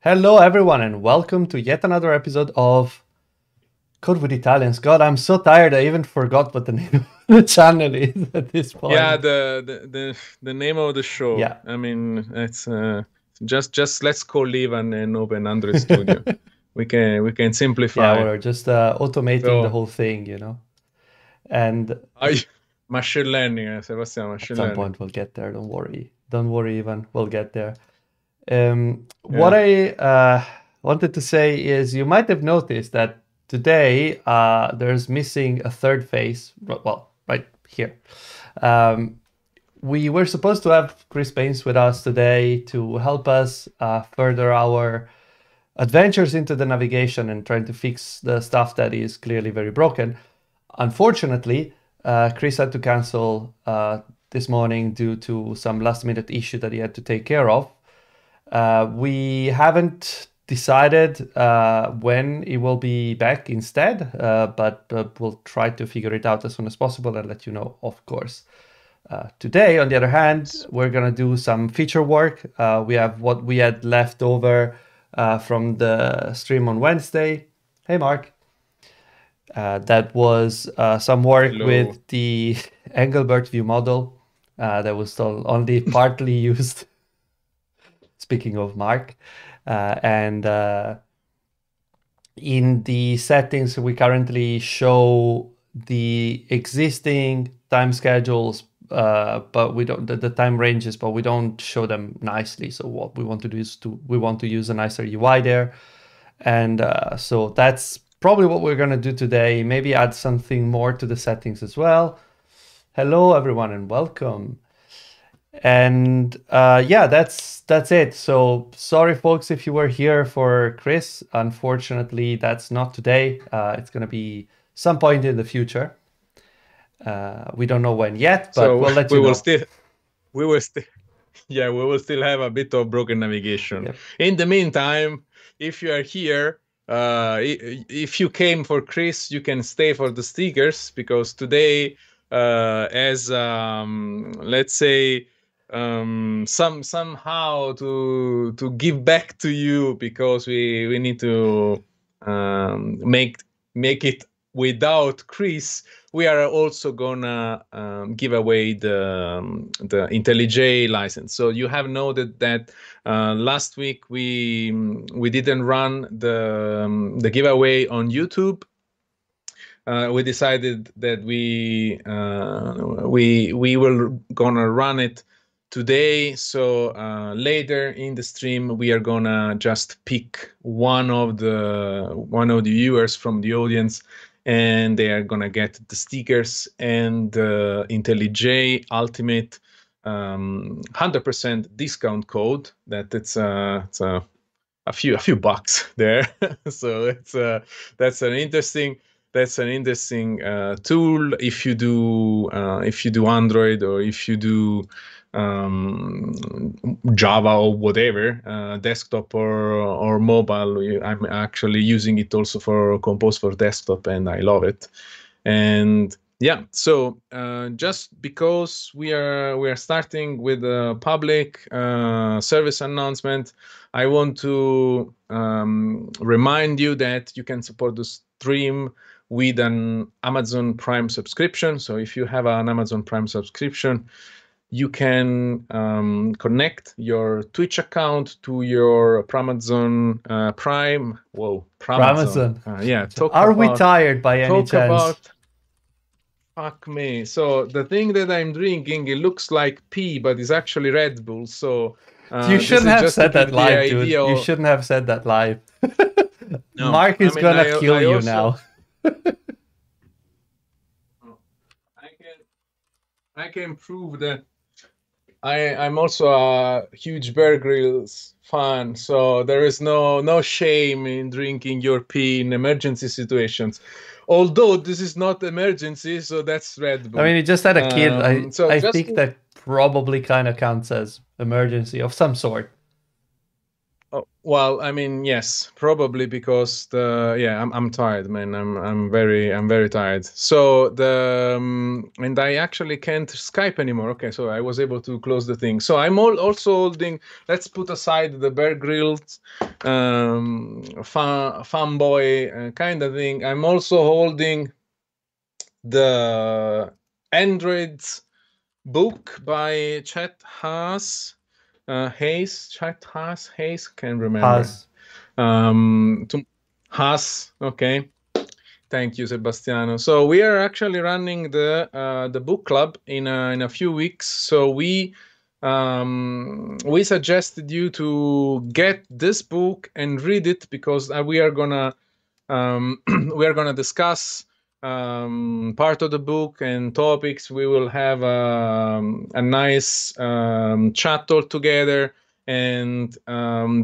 Hello, everyone, and welcome to yet another episode of Code with Italians. God, I'm so tired. I even forgot what the name of the channel is at this Yeah, point. the name of the show. Yeah. I mean, it's just let's call Ivan and open Android Studio. We can Yeah, simplify. we're just automating the So whole thing. And I machine learning, Sebastian, at machine some learning. point we'll get there. Don't worry. Don't worry, Ivan. We'll get there. What Yeah. I wanted to say is you might have noticed that today there's missing a third phase. Well, right here. Um, we were supposed to have Chris Baines with us today to help us further our adventures into the navigation and trying to fix the stuff that is clearly very broken. Unfortunately, Chris had to cancel this morning due to some last minute issue that he had to take care of. We haven't decided when he will be back instead, but we'll try to figure it out as soon as possible and let you know, of course. Today, on the other hand, we're going to do some feature work. We have what we had left over from the stream on Wednesday. Hey, Mark. That was some work Hello. with the Engelbert view model that was still only partly used. Speaking of Mark. And in the settings, we currently show the existing time schedules, but we don't the time ranges, but we don't show them nicely. So what we want to do is we want to use a nicer UI there, and so that's probably what we're gonna do today. Maybe add something more to the settings as well. Hello, everyone, and welcome. And yeah, that's it. So sorry, folks, if you were here for Chris. Unfortunately, that's not today. It's gonna be some point in the future. We don't know when yet, but So we'll let we you will know. still we will still yeah, we will still have a bit of broken navigation. Yep. In the meantime, if you are here, if you came for Chris, you can stay for the stickers because today, as let's say, somehow to give back to you because we need to make it without Chris. We are also gonna give away the IntelliJ license. So you have noted that last week we didn't run the giveaway on YouTube. We decided that we were gonna run it today. So later in the stream, we are gonna just pick one of the viewers from the audience, and they are gonna get the stickers and the IntelliJ Ultimate 100% discount code. That it's a few bucks there. So that's an interesting that's an interesting tool if you do Android or if you do Java or whatever, desktop or mobile. I'm actually using it also for Compose for desktop, and I love it. And yeah, so just because we are starting with a public service announcement, I want to remind you that you can support the stream with an Amazon Prime subscription. So if you have an Amazon Prime subscription, you can connect your Twitch account to your Amazon Prime. Whoa, Amazon. Amazon. Yeah, Are we tired by any talk chance? about. Fuck me. So the thing that I'm drinking, it looks like pee, but it's actually Red Bull. So You this shouldn't is have just to said that give the live, dude. idea You of. shouldn't have said that live. No, Mark I is mean, gonna I kill I you also now. I can prove that I'm also a huge Bear Grylls fan, so there is no shame in drinking your pee in emergency situations. Although this is not emergency, so that's Red I Bull. mean, he just had a kid. So I just think to, that probably kind of counts as emergency of some sort. Oh, well, I mean, yes, probably because I'm tired, man. I'm very tired. So and I actually can't Skype anymore. Okay, so I was able to close the thing. So I'm also holding. Let's put aside the Bear Grylls, fanboy kind of thing. I'm also holding the Androids book by Chet Hayes, can't remember. Has To Haas, okay. Thank you, Sebastiano. So we are actually running the book club in a few weeks. So we suggested you to get this book and read it because we are gonna we are gonna discuss part of the book and topics. We will have a nice chat all together. And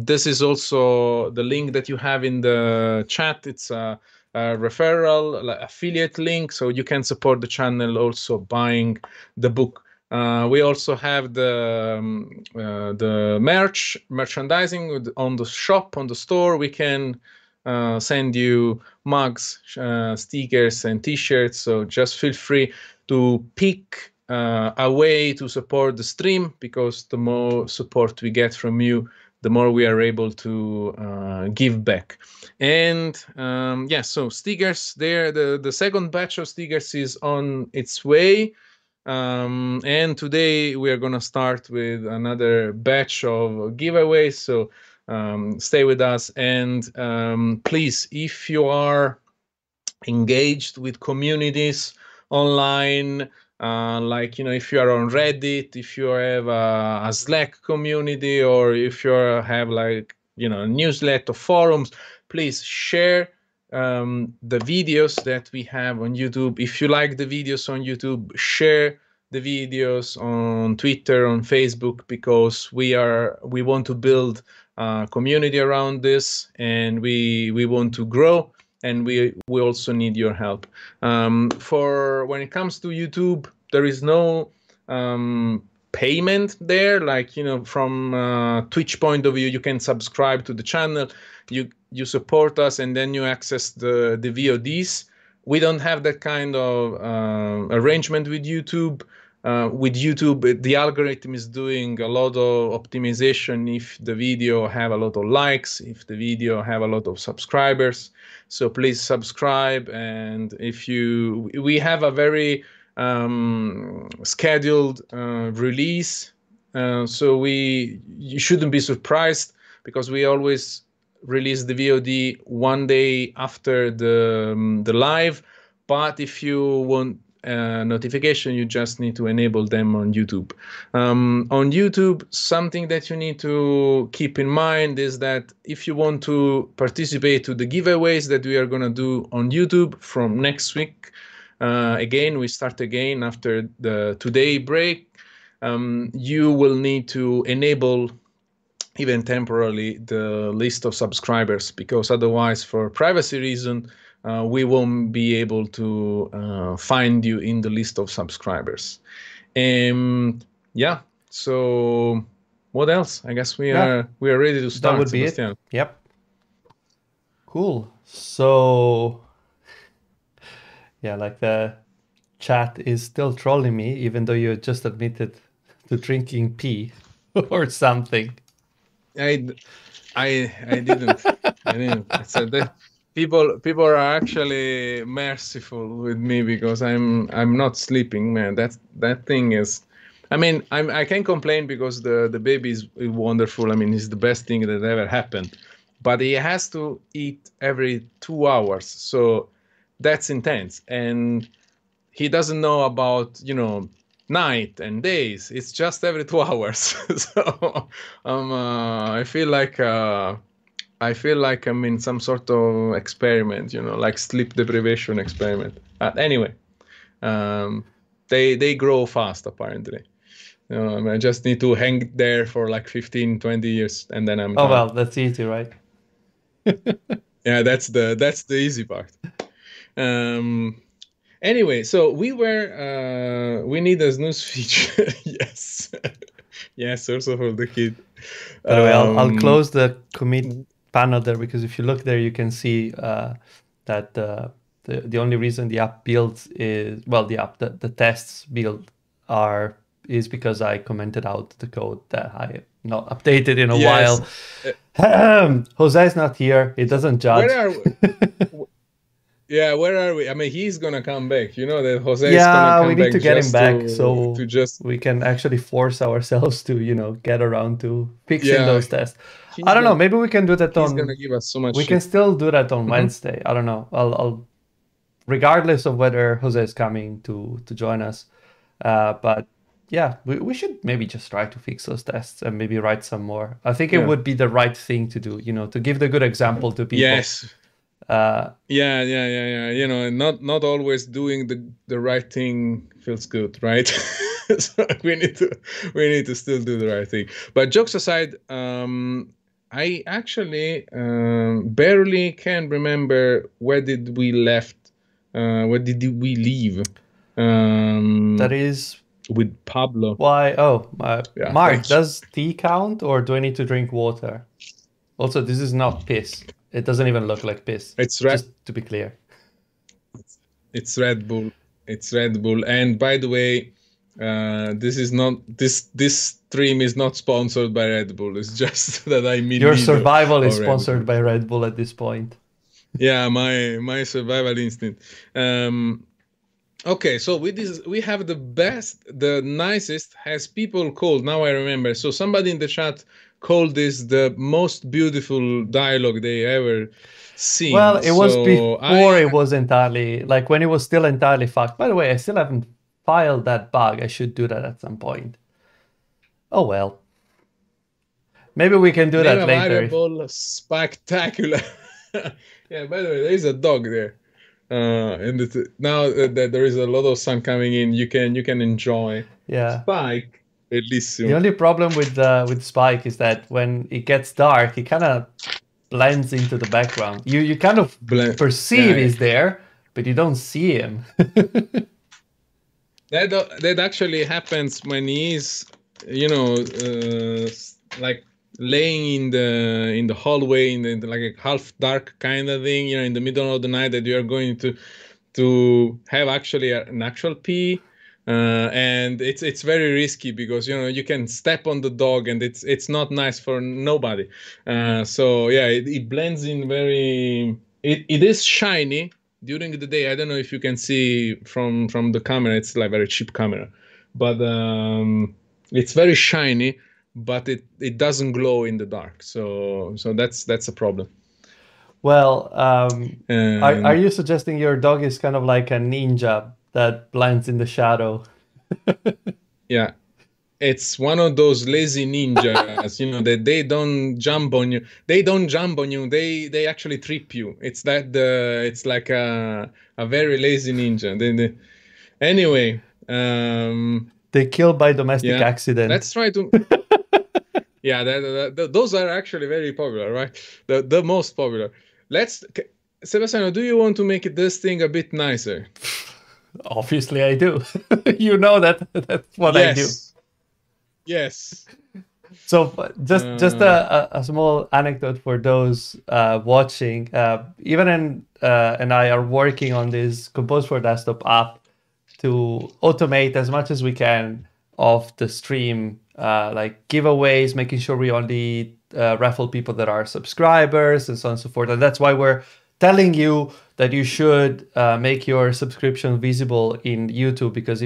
this is also the link that you have in the chat. It's a referral, like affiliate link, so you can support the channel also buying the book. We also have the merchandising on the shop, on the store. We can send you mugs, stickers, and T-shirts. So just feel free to pick a way to support the stream, because the more support we get from you, the more we are able to give back. And so stickers there. The second batch of stickers is on its way. And today we are going to start with another batch of giveaways. So stay with us. And please, if you are engaged with communities online, like, if you are on Reddit, if you have a Slack community, or if you have, like, newsletter forums, please share the videos that we have on YouTube. If you like the videos on YouTube, share the videos on Twitter, on Facebook, because we want to build a community around this, and we want to grow, and we also need your help. For when it comes to YouTube, there is no payment there, like, from Twitch point of view. You can subscribe to the channel, you support us, and then you access the VODs. We don't have that kind of arrangement with YouTube. With YouTube, the algorithm is doing a lot of optimization if the video have a lot of likes, if the video have a lot of subscribers. So please subscribe. And we have a very scheduled release, so you shouldn't be surprised, because we always release the VOD one day after the live. But if you want notification, you just need to enable them on YouTube. On YouTube, something that you need to keep in mind is that if you want to participate to the giveaways that we are going to do on YouTube from next week, again, we start again after the today break, you will need to enable, even temporarily, the list of subscribers, because otherwise, for privacy reason, we won't be able to find you in the list of subscribers. So what else? I guess we are ready to start. That would be Sebastian. it. Yep. Cool. So yeah, like, the chat is still trolling me, even though you just admitted to drinking pee or something. I didn't. I didn't. I said that people are actually merciful with me, because I'm not sleeping, man. That thing is. I mean, I can't complain, because the baby is wonderful. I mean, he's the best thing that ever happened. But he has to eat every 2 hours, so that's intense. And he doesn't know about, night and days. It's just every 2 hours. So I feel like I'm in some sort of experiment, like sleep deprivation experiment. But anyway, they grow fast, apparently. I just need to hang there for like 15, 20 years, and then I'm done. Well, that's easy, right? Yeah, that's the easy part. Anyway, so we need a snooze feature. Yes. Yes, also for the kid. By the way, I'll close the commit panel there, because if you look there, you can see that the only reason the app builds is, well, the tests build is because I commented out the code that I not updated in a Yes. while. Jose is not here. He doesn't judge. Where are we? Yeah, where are we? I mean, he's gonna come back. You know that Jose is Yeah, gonna come we need back to get him just back so to just we can actually force ourselves to, get around to fixing yeah. those tests. I He's don't know. gonna Maybe we can do that he's gonna give us so much We shit. can still do that on Mhm. Wednesday. I don't know. I'll regardless of whether Jose is coming to join us. But yeah, we should maybe just try to fix those tests and maybe write some more. I think it Yeah. would be the right thing to do, to give the good example to people. Yes. Yeah. You know, not always doing the right thing feels good, right? So we need to still do the right thing. But jokes aside, I actually barely can remember where did we left. Where did we leave? That is with Pablo. why. Oh, Yeah, Mark, does tea count, or do I need to drink water? Also, this is not piss. It doesn't even look like piss. It's just to be clear. It's Red Bull. It's Red Bull. And by the way, this stream is not sponsored by Red Bull. It's just that I mean your survival is sponsored by Red Bull at this point. Yeah, my survival instinct. Okay, so we have the nicest, has people called, now I remember. So somebody in the chat called this the most beautiful dialogue they ever seen. Well, it was before it was entirely, like when it was still entirely fucked. By the way, I still haven't filed that bug. I should do that at some point. Oh well. Maybe we can do that later. Variable spectacular. Yeah, by the way, there is a dog there. And now that there is a lot of sun coming in, you can enjoy. Yeah. Spike, bellissimo. The only problem with Spike is that when it gets dark, he kind of blends into the background. You kind of perceive he's there, but you don't see him. That actually happens when he's, like laying in the hallway in the like a half dark kind of thing, in the middle of the night, that you are going to have actually an actual pee. And it's very risky because you can step on the dog and it's not nice for nobody. So yeah, it blends in very. It is shiny during the day. I don't know if you can see from the camera. It's like very cheap camera, but it's very shiny. But it doesn't glow in the dark. So that's a problem. Well, are you suggesting your dog is kind of like a ninja that blends in the shadow? Yeah, it's one of those lazy ninjas, that they don't jump on you. They don't jump on you. They actually trip you. It's it's like a very lazy ninja. Anyway, they kill by domestic accident. Let's try to. Yeah, those are actually very popular, right? The most popular. Sebastiano, do you want to make this thing a bit nicer? Obviously, I do. You know that's what I do. Yes. So just a small anecdote for those watching. Even and I are working on this Compose for Desktop app to automate as much as we can of the stream, like giveaways, making sure we only raffle people that are subscribers and so on and so forth. And that's why we're telling you that you should make your subscription visible in YouTube, because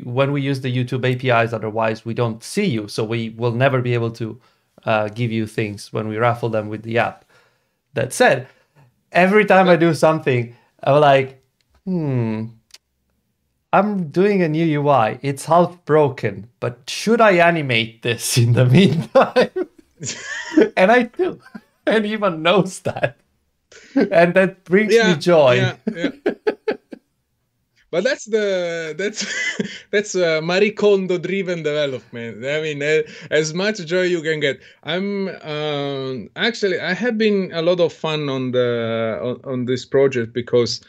when we use the YouTube APIs, otherwise we don't see you. So we will never be able to give you things when we raffle them with the app. That said, every time I do something, I'm like, I'm doing a new UI. It's half broken, but should I animate this in the meantime? And I do. And even knows that. And that brings me joy. Yeah. But that's Marie Kondo driven development. I mean, as much joy you can get. I'm actually, I have been a lot of fun on this project because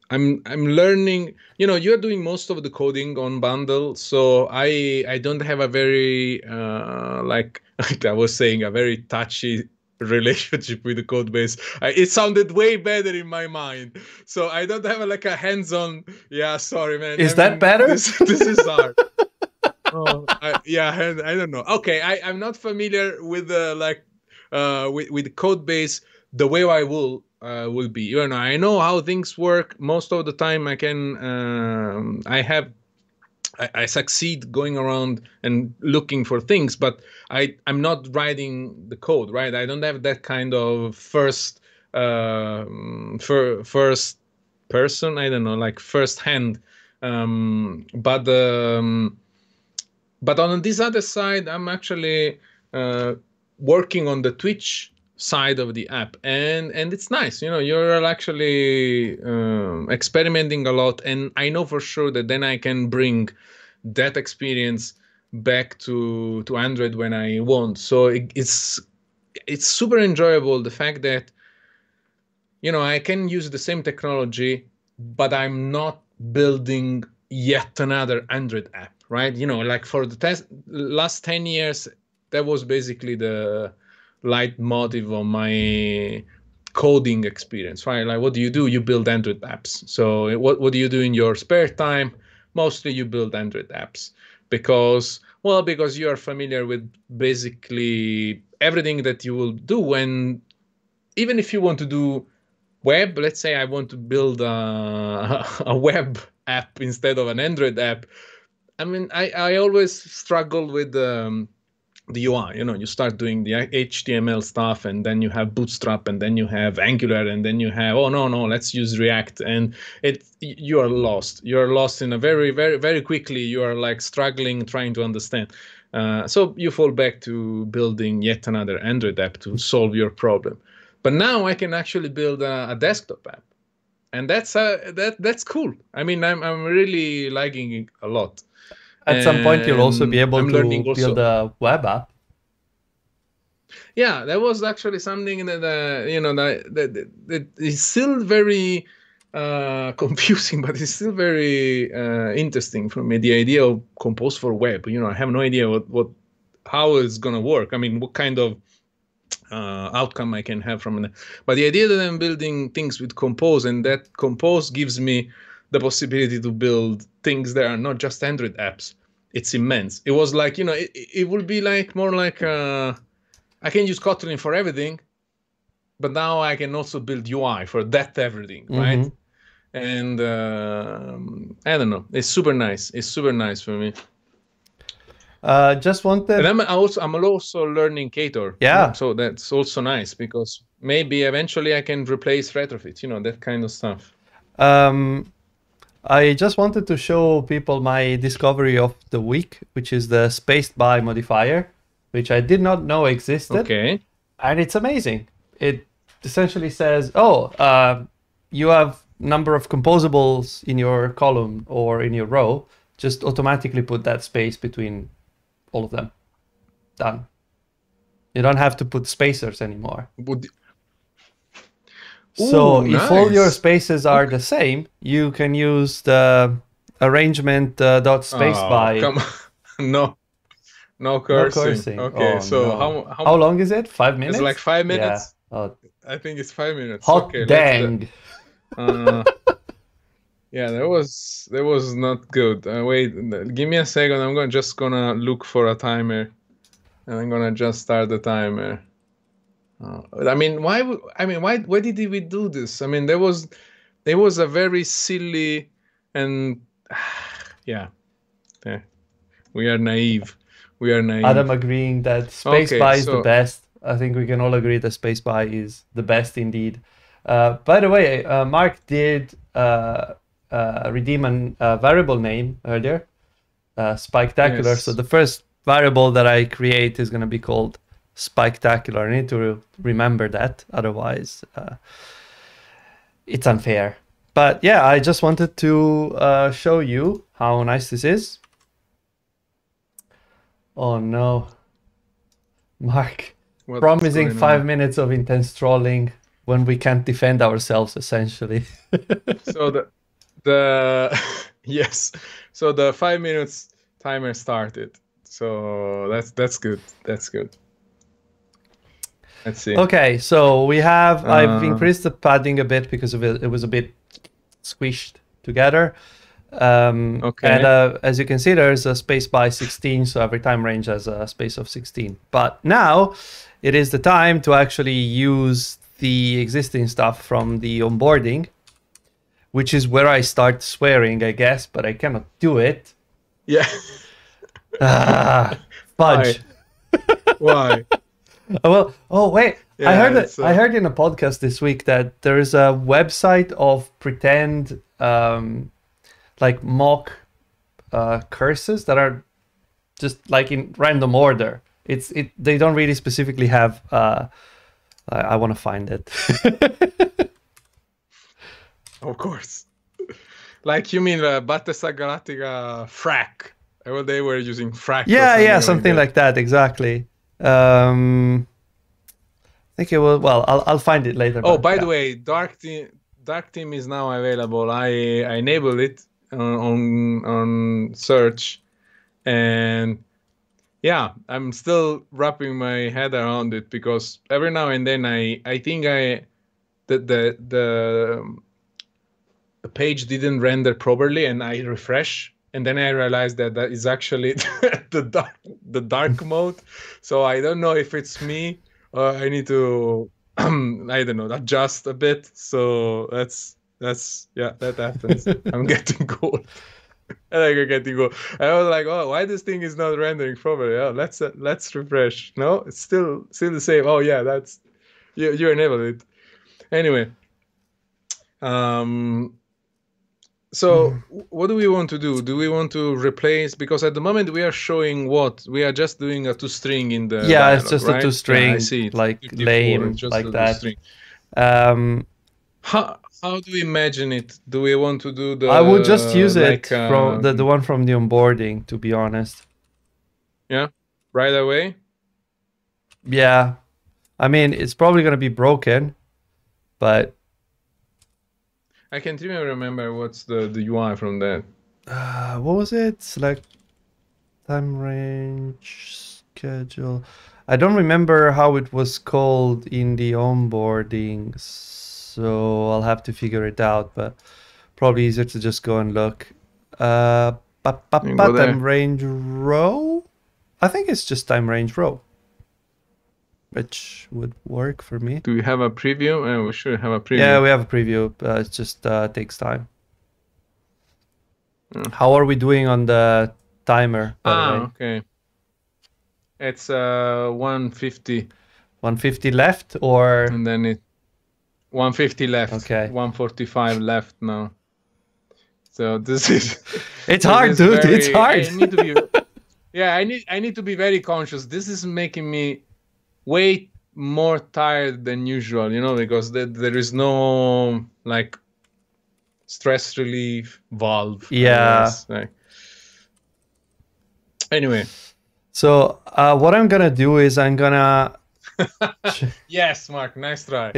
I'm learning. You're doing most of the coding on Bundle, so I don't have a very like I was saying, a very touchy relationship with the code base. It sounded way better in my mind, so I don't have like a hands-on. Yeah, sorry, man. I Is that mean, better? this is hard. Oh, yeah, I don't know. Okay, I'm not familiar with the with the code base the way I will be. I know how things work. Most of the time, I succeed going around and looking for things, but I'm not writing the code, right? I don't have that kind of first person. I don't know, like first hand. But on this other side, I'm actually uh, working on the Twitch side of the app, and it's nice. You're actually experimenting a lot, and I know for sure that then I can bring that experience back to Android when I want. So it's super enjoyable, the fact that I can use the same technology, but I'm not building yet another Android app, right? Like for the last 10 years, that was basically the leitmotif of my coding experience, right? Like, what do? You build Android apps. So what do you do in your spare time? Mostly you build Android apps because you are familiar with basically everything that you will do when, even if you want to do web. Let's say I want to build a web app instead of an Android app. I mean, I always struggle with the UI. You start doing the HTML stuff, and then you have Bootstrap, and then you have Angular, and then you have, oh no, let's use React, and you are lost. You are lost in a very, very, very quickly. You are like struggling, trying to understand. So you fall back to building yet another Android app to solve your problem. But now I can actually build a desktop app, and that's cool. I mean, I'm really liking it a lot, At some point, you'll also be and able I'm learning to build also. a web app. Yeah, that was actually something that that is still very confusing, but it's still very interesting for me. The idea of Compose for web. I have no idea how it's gonna work. I mean, what kind of outcome I can have from it. But the idea that I'm building things with Compose, and that Compose gives me the possibility to build things that are not just Android apps, it's immense. It was like, it would be like more like I can use Kotlin for everything, but now I can also build UI for that everything, right? Mm-hmm. And I don't know. It's super nice. It's super nice for me. Just And wanted, I'm also learning Ktor. yeah. So that's also nice, because maybe eventually I can replace retrofit, that kind of stuff. I just wanted to show people my discovery of the week, which is the spaced by modifier, which I did not know existed. Okay. And it's amazing. It essentially says, oh, you have number of composables in your column or in your row. Just automatically put that space between all of them. Done. You don't have to put spacers anymore. So Ooh, if all your nice. spaces are the same, you can use the arrangement dot space Oh, by. come on. No, no No cursing. cursing. Okay, Oh so no. how How long is it? 5 it's like minutes? 5 minutes? Yeah. Oh, I think it's 5 minutes. hot Okay, let's dang. uh yeah, that was not good. Wait, give me a second. I'm just gonna look for a timer, and I'm gonna just start the timer. I mean, why did we do this? I mean, there was a very silly, and yeah, yeah, we are naive. We are Adam naive. agreeing that space Okay, by is the so best. I think we can all agree that space by is the best indeed. By the way, Mark did redeem a variable name earlier, Spectacular. So yes, the first variable that I create is going to be called Spectacular. I need to remember that, otherwise it's unfair. But yeah, I just wanted to show you how nice this is. Oh no. Mark, what's promising going 5 on? minutes of intense trolling. when we can't defend ourselves, essentially. So the yes, so the 5 minutes timer started. So that's good. That's good. Let's see. Okay, so we have, I've increased the padding a bit because of it was a bit squished together. Okay. And as you can see, there's a space by 16, so every time range has a space of 16. But now it is the time to actually use the existing stuff from the onboarding, which is where I start swearing, I guess, but I cannot do it. Yeah. Fudge. Why? Well, oh wait, Yeah, I heard that I heard in a podcast this week that there's a website of pretend like mock curses that are just like in random order. They don't really specifically have I want to find it. Of course. Like you mean Battista Galactica frac. Well, they were using frac. Yeah, something like that, exactly. I think it will. Well, I'll find it later. Oh, by the way, Dark Team is now available. I enabled it on search, and yeah, I'm still wrapping my head around it because every now and then I think the page didn't render properly, and I refresh. And then I realized that is actually the dark mode. So I don't know if it's me. I need to I don't know, adjust a bit. So that's yeah, that happens. I'm getting cold. I'm getting cold. I was like, oh, why this thing is not rendering properly? Oh, let's refresh. No, it's still the same. Oh yeah, that's you enabled it. Anyway, so what do we want to do? Do we want to replace, because at the moment we are showing what? We are just doing a toString in the dialog, it's just right? a toString, I see it. like 54, lame, just like a that. toString. How do we imagine it? Do we want to do the? I would just use it from the one from the onboarding, to be honest. Yeah, right away. Yeah, I mean it's probably gonna be broken, but I can't even remember what's the UI from that. what was it? Select time range schedule. I don't remember how it was called in the onboarding, so I'll have to figure it out. But probably easier to just go and look. Time range row. I think it's just time range row, which would work for me. Do we have a preview? We should have a preview. Yeah, we have a preview. It just takes time. How are we doing on the timer? Okay. It's 150. 150 left, or? And then it 150 left. Okay. 145 left now. So this is. It's hard, dude. It's hard. I need to be. Yeah, I need to be very conscious. This is making me way more tired than usual, because there is no like stress relief valve. Yeah. Anyway. So what I'm gonna do is I'm gonna. Yes, Mark. Nice try.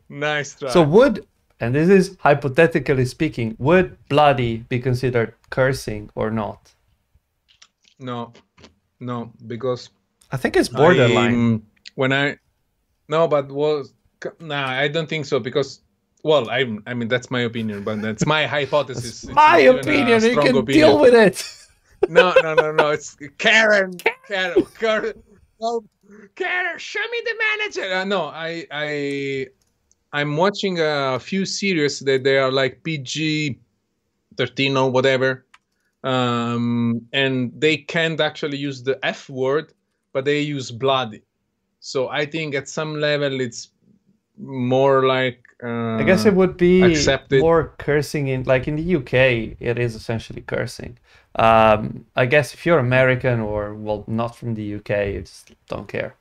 Nice try. So would, and this is hypothetically speaking, would bloody be considered cursing or not? No, because I think it's borderline. I don't think so, because I mean that's my opinion, but that's my hypothesis. It's my opinion. You can deal with it. No. It's Karen. No, Karen, show me the manager. No, I'm watching a few series that they are like PG-13 or whatever. And they can't actually use the F word, but they use bloody. So I think at some level it's more like I guess it would be accepted. More cursing in the UK. It is essentially cursing. I guess if you're American or not from the UK, you just don't care.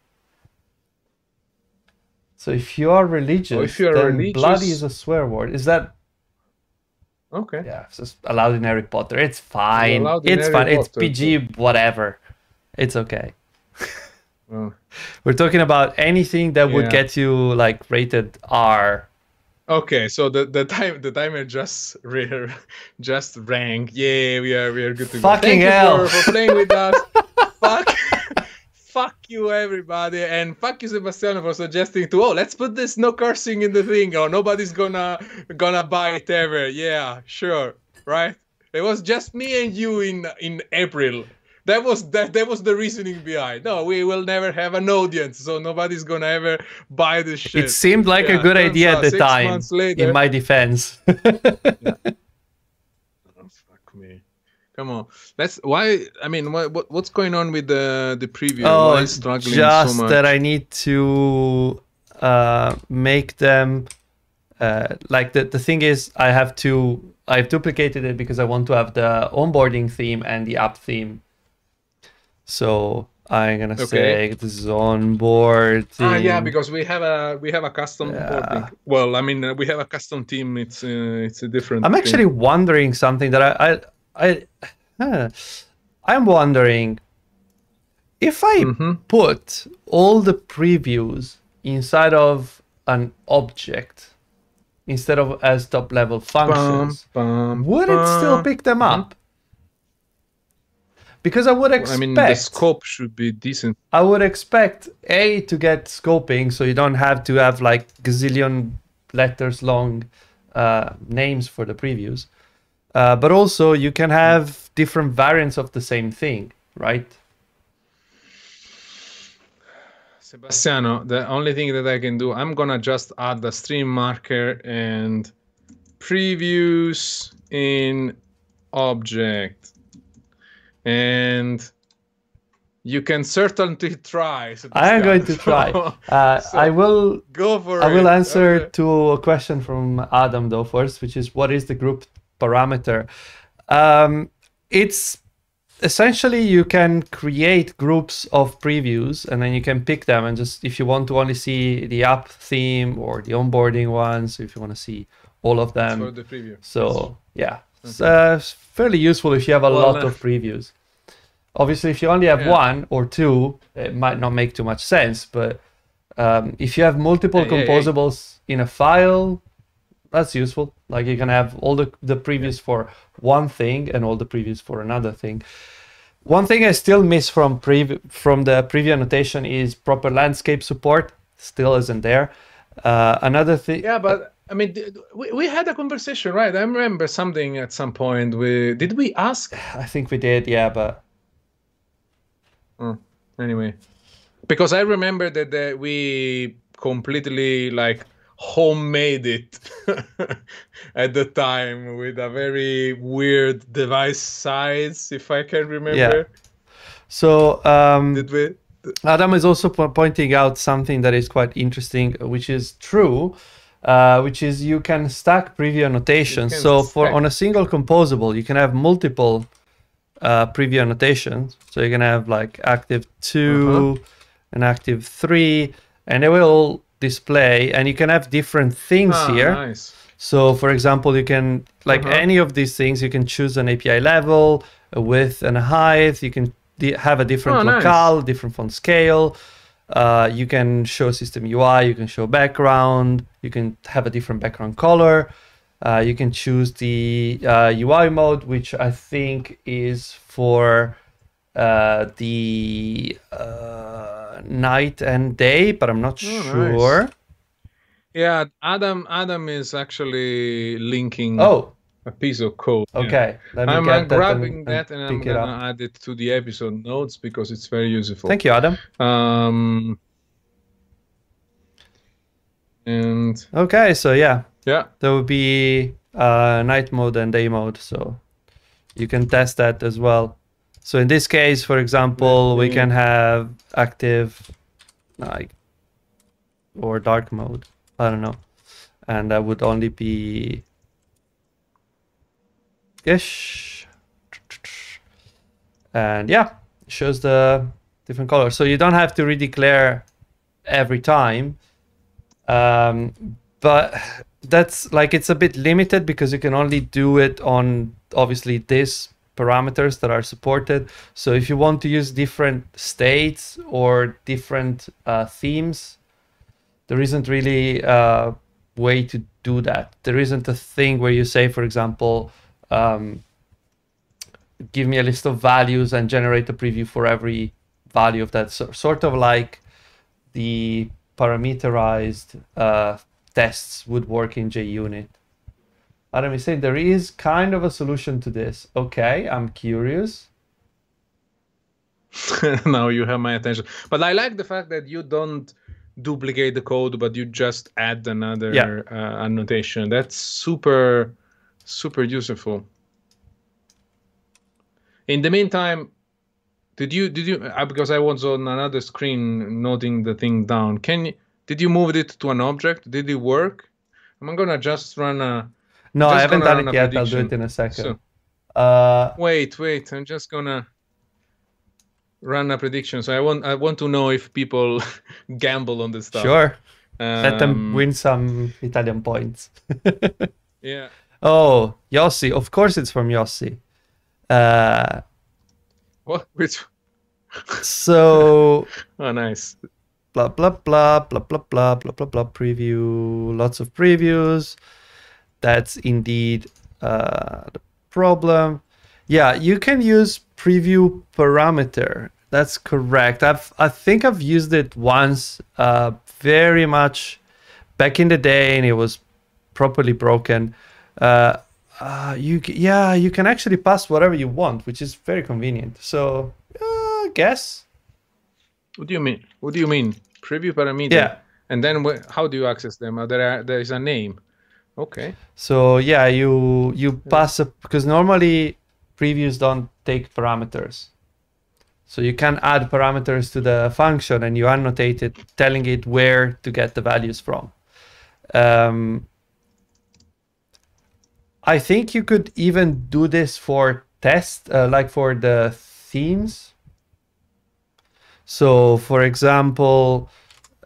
So if you are religious, then bloody is a swear word. Is that? Okay. Yeah, it's just allowed in Harry Potter. It's fine. It's fine. It's PG, whatever. It's okay. We're talking about anything that would get you like rated R. Okay, so the timer just rang. Yeah, we are good to go. Fucking Thank hell. you for playing with us. Fuck you, everybody, and fuck you, Sebastiano, for suggesting let's put this no cursing in the thing, or nobody's gonna buy it ever. Yeah, sure, right? It was just me and you in April. That was the reasoning behind. No, we will never have an audience, so nobody's gonna ever buy this shit. It seemed like a good idea at the time. 6 months later, in my defense. Oh, fuck me. Come on. What's going on with the preview? Oh, Why is struggling just so much? that I need to make them like the thing is I've duplicated it because I want to have the onboarding theme and the app theme. So I'm gonna say this is onboarding. Yeah, because we have a custom onboarding. Well, we have a custom theme. It's a different. I'm actually wondering something that I'm wondering if I put all the previews inside of an object instead of as top level functions, would it still pick them up? Because I would expect... the scope should be decent. I would expect to get scoping, so you don't have to have like gazillion letters long names for the previews. But also you can have different variants of the same thing, right? Sebastiano, the only thing that I can do, I'm gonna just add the stream marker and previews in object. And you can certainly try. I am going to try. I will go for I will answer to a question from Adam though first, which is what is the group parameter? It's essentially you can create groups of previews and then you can pick them, and just if you want to only see the app theme or the onboarding ones, if you want to see all of them. For the preview. So yeah. It's fairly useful if you have a lot of previews. Obviously, if you only have one or two, it might not make too much sense. But if you have multiple composables in a file, that's useful. Like you can have all the previews for one thing and all the previews for another thing. One thing I still miss from the preview annotation is proper landscape support. Still isn't there. Another thing. Yeah, but we had a conversation, right? I remember something at some point. Did we ask? I think we did, yeah, but anyway, because I remember that we completely like homemade it at the time with a very weird device size, if I can remember. Yeah. So did we? Adam is also pointing out something that is quite interesting, which is true. Which is you can stack preview annotations. So on a single composable, you can have multiple preview annotations. So you can have like active 2 and active 3, and they will all display. And you can have different things here. Nice. So for example, you can any of these things. You can choose an API level, a width and a height. You can have a different locale, different font scale. You can show system UI, you can show background, you can have a different background color, you can choose the UI mode, which I think is for the night and day, but I'm not sure. Nice. Yeah, Adam is actually linking a piece of code. Okay, let me I'm grabbing that and I'm gonna add it to the episode notes because it's very useful. Thank you, Adam. And okay, so yeah, there will be night mode and day mode, so you can test that as well. So in this case, for example, we can have active or dark mode. I don't know, and that would only be ish, and yeah, it shows the different colors. So you don't have to redeclare every time, but that's like it's a bit limited because you can only do it on obviously this parameters that are supported. So if you want to use different states or different themes, there isn't really a way to do that. There isn't a thing where you say, for example, give me a list of values and generate a preview for every value of that. So, sort of like the parameterized tests would work in JUnit. Adam is saying there is kind of a solution to this. Okay, I'm curious. Now you have my attention. But I like the fact that you don't duplicate the code, but you just add another annotation. That's super, super useful. In the meantime, did you because I was on another screen noting the thing down. Did you move it to an object? Did it work? I'm gonna just run a. No, I haven't done it yet. I'll do it in a second. So, wait. I'm just gonna run a prediction. So I want to know if people gamble on this stuff. Sure. Let them win some Italian points. Yeah. Oh, Jossi. Of course it's from Jossi. What? Which? So. Oh, nice. Blah, blah, blah, blah, blah, blah, blah, blah, blah, preview. Lots of previews. That's indeed the problem. Yeah, you can use preview parameter. That's correct. I think I've used it once, very much back in the day, and it was properly broken. You can actually pass whatever you want, which is very convenient. So, I guess. What do you mean? Preview parameter. Yeah. And then how do you access them? There is a name. Okay. So yeah, you pass because normally previews don't take parameters. So you can add parameters to the function and you annotate it, telling it where to get the values from. I think you could even do this for test, like for the themes. So for example,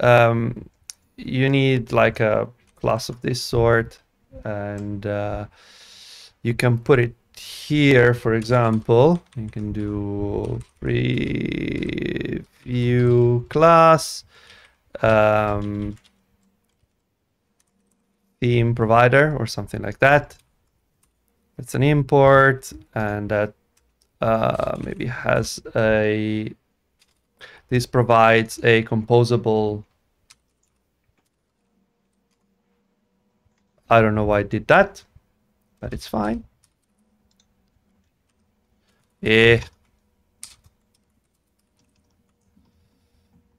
you need like a class of this sort, and you can put it here. For example, you can do preview class theme provider or something like that. It's an import, and that maybe has a. This provides a composable. I don't know why I did that, but it's fine. Yeah.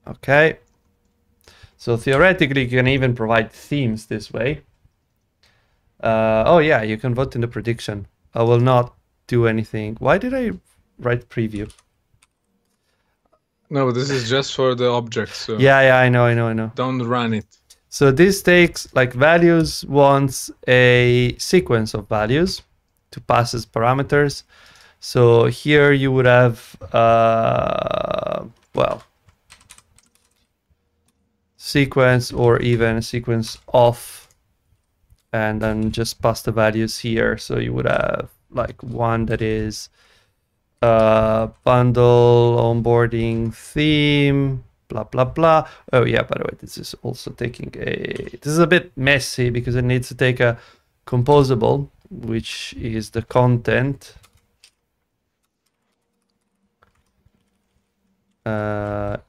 Okay. So theoretically, you can even provide themes this way. Oh yeah, you can vote in the prediction. I will not do anything. Why did I write preview? No, this is just for the object. So yeah, I know. Don't run it. So this takes like values, wants a sequence of values to pass as parameters. So here you would have, well, sequence or even a sequence of, and then just pass the values here. So you would have like one that is bundle, onboarding, theme, blah, blah, blah. Oh yeah, by the way, this is also taking this is a bit messy because it needs to take a composable, which is the content.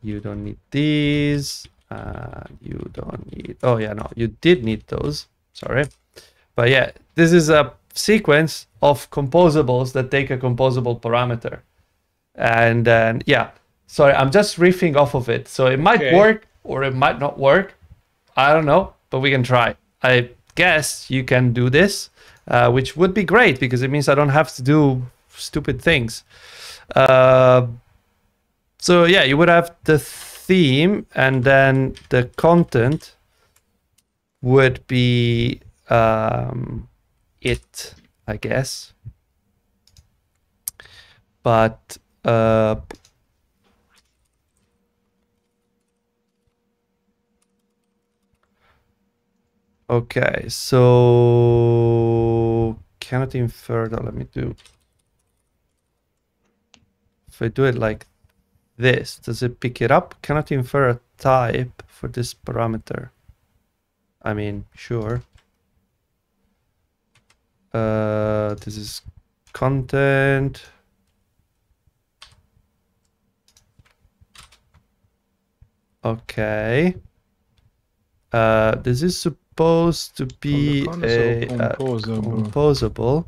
You don't need these. You don't need, oh yeah, no, you did need those, sorry. But yeah, this is a sequence of composables that take a composable parameter. And then, yeah, sorry, I'm just riffing off of it. So it might work or it might not work. I don't know, but we can try. I guess you can do this, which would be great because it means I don't have to do stupid things. So yeah, you would have the theme and then the content would be it, I guess. But okay, so cannot infer that. Let me do if I do it like this, does it pick it up? Cannot infer a type for this parameter. I mean, sure. This is content. Okay. This is supposed to be a composable.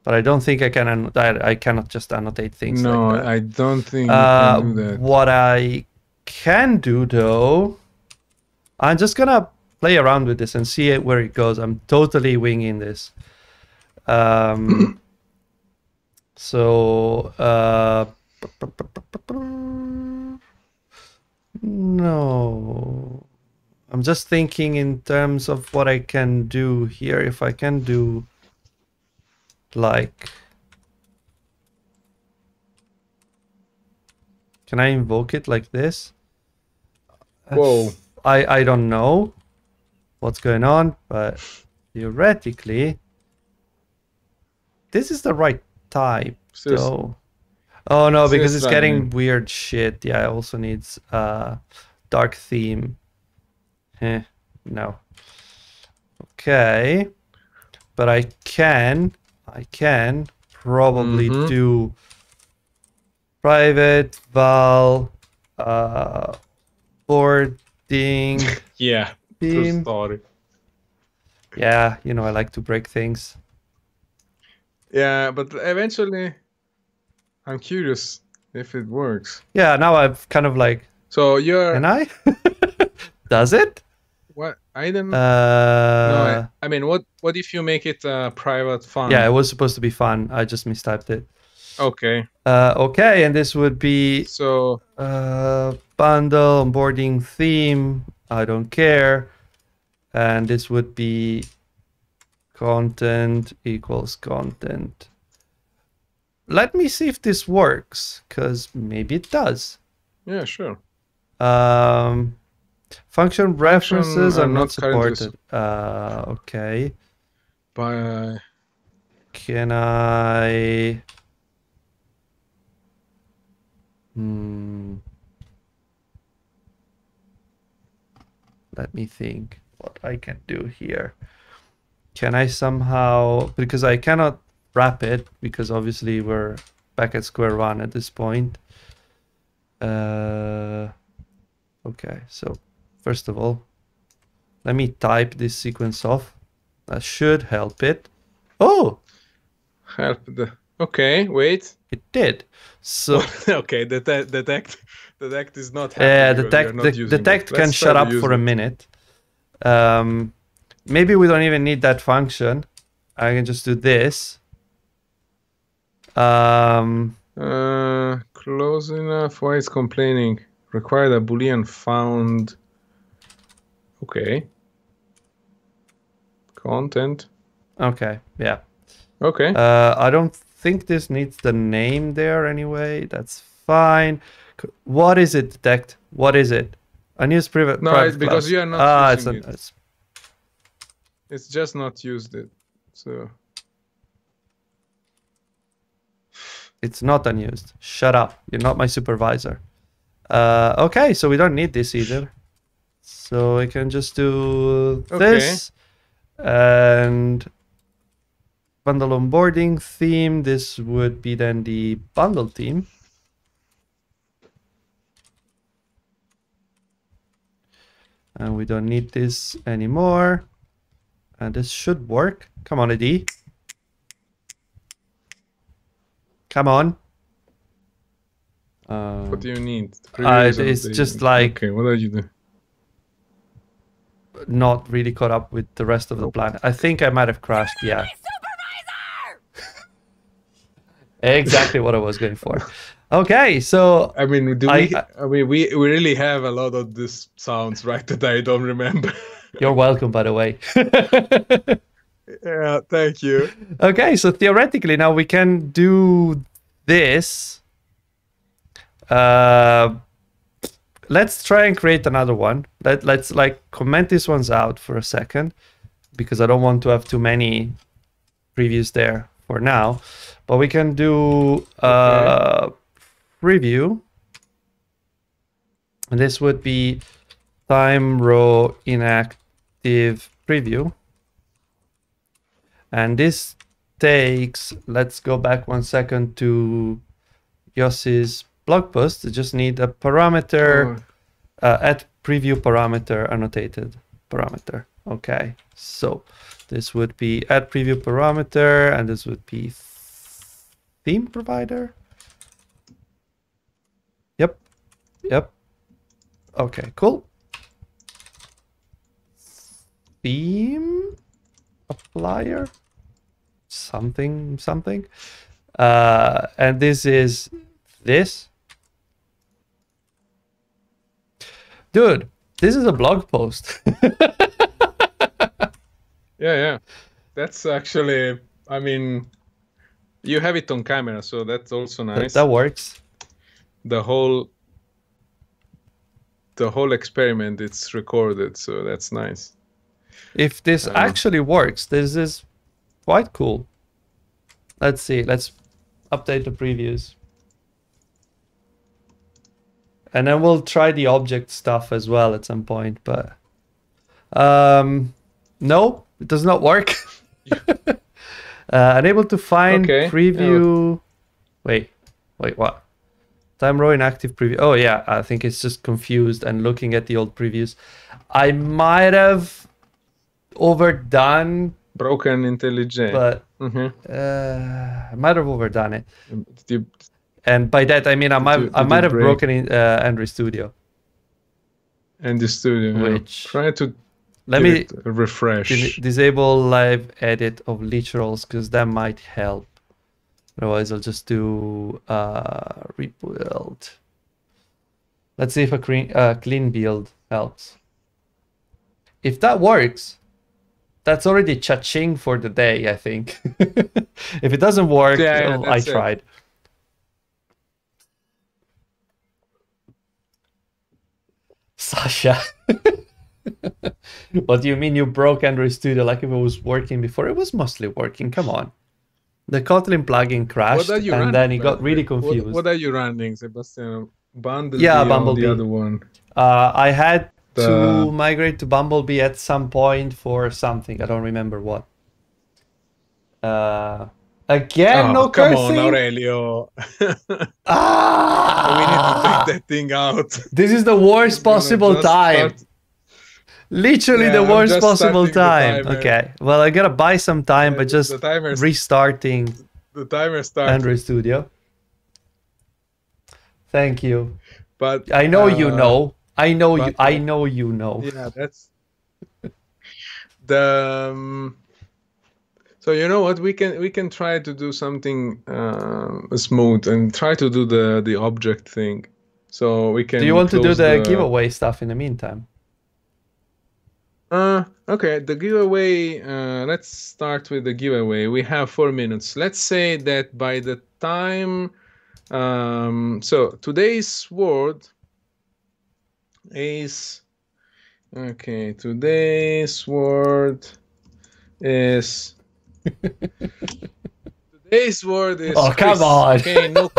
But I don't think I can. I cannot just annotate things like that. No, I don't think you can do that. What I can do though, I'm just gonna play around with this and see where it goes. I'm totally winging this. So no, I'm just thinking in terms of what I can do here. If I can do like, can I invoke it like this? Whoa. I don't know what's going on, but theoretically this is the right type. So, oh no, because it's getting weird shit. Yeah, it also needs dark theme. No. Okay. But I can probably do private val boarding yeah, theme. Story. Yeah, you know, I like to break things. Yeah, but eventually I'm curious if it works. Yeah, now I've kind of like, so you're can I? Does it? What? I don't no, I mean, what if you make it private fun? Yeah, it was supposed to be fun. I just mistyped it. Okay. Okay, and this would be so bundle onboarding theme. I don't care. And this would be content equals content. Let me see if this works, because maybe it does. Yeah, sure. Function references are not supported. Okay. But can I? Let me think what I can do here. Can I somehow, because I cannot wrap it, because obviously we're back at square one at this point. Okay, so first of all, let me type this sequence off. That should help it. Oh! Help the... Okay, wait. It did. So okay, detect is not happy. Detect can shut up for a minute. Maybe we don't even need that function. I can just do this. Close enough. Why is complaining? Required a boolean found. Okay. Content. Okay, yeah. Okay. I don't think this needs the name there anyway. That's fine. What is it, detect? What is it? Unused private. No, it's because class. you are not using it. It's just not used it. So it's not unused. Shut up. You're not my supervisor. Okay, so we don't need this either. So we can just do this. And bundle onboarding theme. This would be then the bundle theme. And we don't need this anymore. And this should work. Come on, Eddie. Come on. What do you need? It's just like... Okay, what are you doing? Not really caught up with the rest of the planet. I think I might have crashed, yeah. Exactly what I was going for. Okay, so... I mean, we really have a lot of these sounds, right, that I don't remember. You're welcome, by the way. Yeah, thank you. Okay, so theoretically now we can do this. Let's try and create another one. Let's like comment these ones out for a second, because I don't want to have too many previews there for now, but we can do preview. And this would be time row inactive preview. And this takes, let's go back 1 second to Jossi's blog post. I just need a parameter, at preview parameter, annotated parameter. Okay, so this would be add preview parameter, and this would be theme provider. Yep. Okay, cool. Theme applier, something. And this is this. Dude, this is a blog post. Yeah. That's actually, I mean, you have it on camera, so that's also nice. That works. The whole experiment, it's recorded, so that's nice. If this actually works, this is quite cool. Let's see. Let's update the previews. And then we'll try the object stuff as well at some point, but no, it does not work. Unable to find preview. Wait, what? Time row inactive preview. Oh yeah, I think it's just confused and looking at the old previews. I might have overdone broken IntelliJ, but I might have overdone it. And by that I mean I might have broken in Android Studio. Which try to let me refresh. Disable live edit of literals, because that might help. Otherwise I'll just do rebuild. Let's see if a clean build helps. If that works, that's already cha-ching for the day, I think. If it doesn't work, I tried. Sasha. What do you mean you broke Android Studio? Like if it was working before? It was mostly working, come on. The Kotlin plugin crashed and then it got really confused. What are you running, Sebastian? Bumblebee, Bumblebee. The other one. I had to migrate to Bumblebee at some point for something. I don't remember what. Again, no come cursing? on, Aurelio. We need to take that thing out. This is the worst possible time. Literally the worst possible time. Okay, well, I gotta buy some time by just restarting the timer started. Android Studio. Thank you. But I know you know. I know you know. Yeah, that's the. So you know what, we can try to do something smooth and try to do the object thing. So we can. Do you want to do the giveaway stuff in the meantime? Okay, the giveaway, let's start with the giveaway. We have 4 minutes. Let's say that by the time, so today's word is, okay, today's word is, today's word is, oh, come on. Okay, no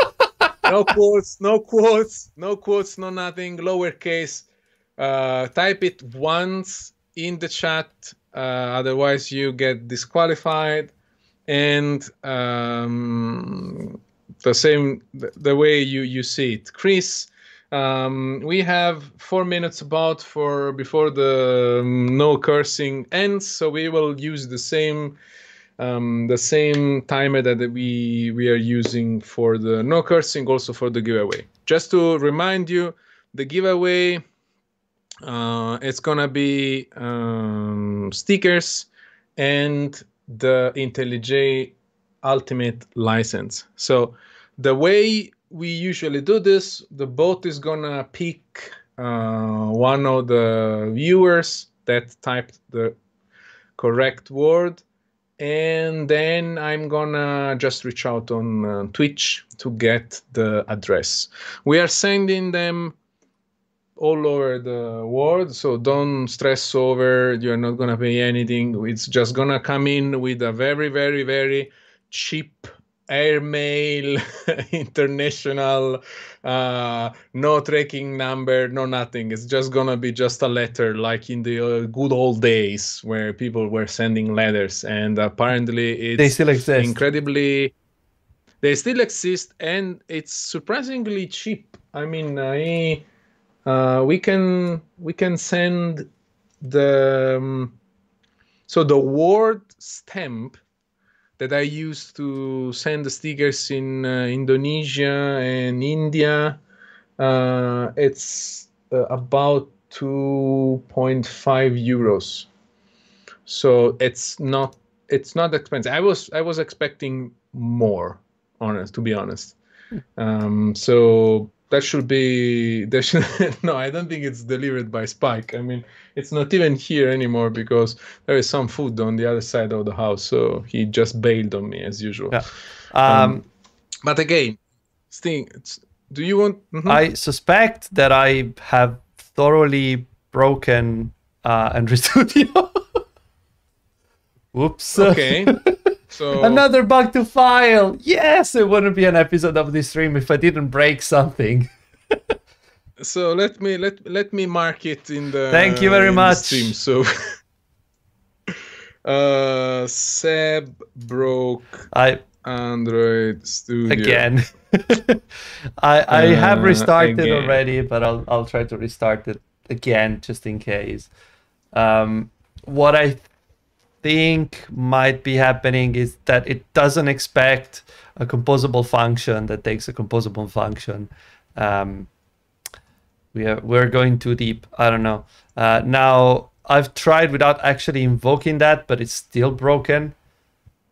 quotes, no nothing, lowercase, type it once in the chat, otherwise you get disqualified. And the way you see it, Chris, we have 4 minutes before the no cursing ends, so we will use the same timer that we are using for the no cursing, also for the giveaway. Just to remind you, the giveaway, it's gonna be stickers and the IntelliJ Ultimate license. So the way we usually do this, the bot is gonna pick one of the viewers that typed the correct word, and then I'm gonna just reach out on Twitch to get the address. We are sending them all over the world, so don't stress over. You're not gonna pay anything. It's just gonna come in with a very, very, very cheap airmail, international, no tracking number, no nothing. It's just gonna be just a letter, like in the good old days where people were sending letters. And apparently, They it's still exist. incredibly. They still exist, and it's surprisingly cheap. I mean, we can send the so the word stamp that I used to send the stickers in Indonesia and India. It's about 2.5 euros. So it's not expensive. I was expecting more, to be honest. So that should be no, I don't think it's delivered by Spike. I mean, it's not even here anymore because there is some food on the other side of the house, so he just bailed on me as usual. Yeah. But again, Sting, do you want? I suspect that I have thoroughly broken Android Studio. Whoops. Okay. So another bug to file. Yes, it wouldn't be an episode of this stream if I didn't break something. So let me mark it in the. Thank you very much. Stream. So Seb broke Android Studio again. I have restarted again. already, but I'll try to restart it again just in case. What I think might be happening is that it doesn't expect a composable function that takes a composable function. We're going too deep. I don't know. Now I've tried without actually invoking that, but it's still broken.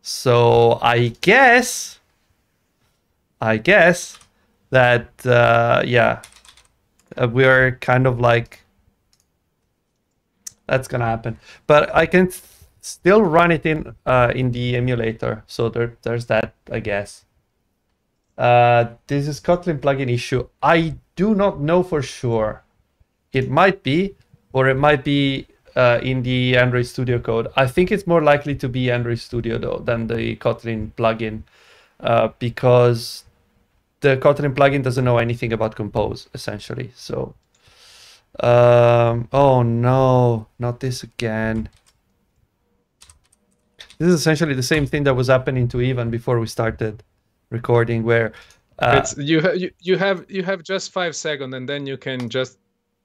So I guess that we're kind of like that's gonna happen. But I can still run it in the emulator, so there's that, I guess. This is Kotlin plugin issue. I do not know for sure. It might be, or it might be in the Android Studio code. I think it's more likely to be Android Studio though than the Kotlin plugin, because the Kotlin plugin doesn't know anything about Compose essentially. So, oh no, not this again. This is essentially the same thing that was happening to Ivan before we started recording, where it's you have just 5 seconds and then you can just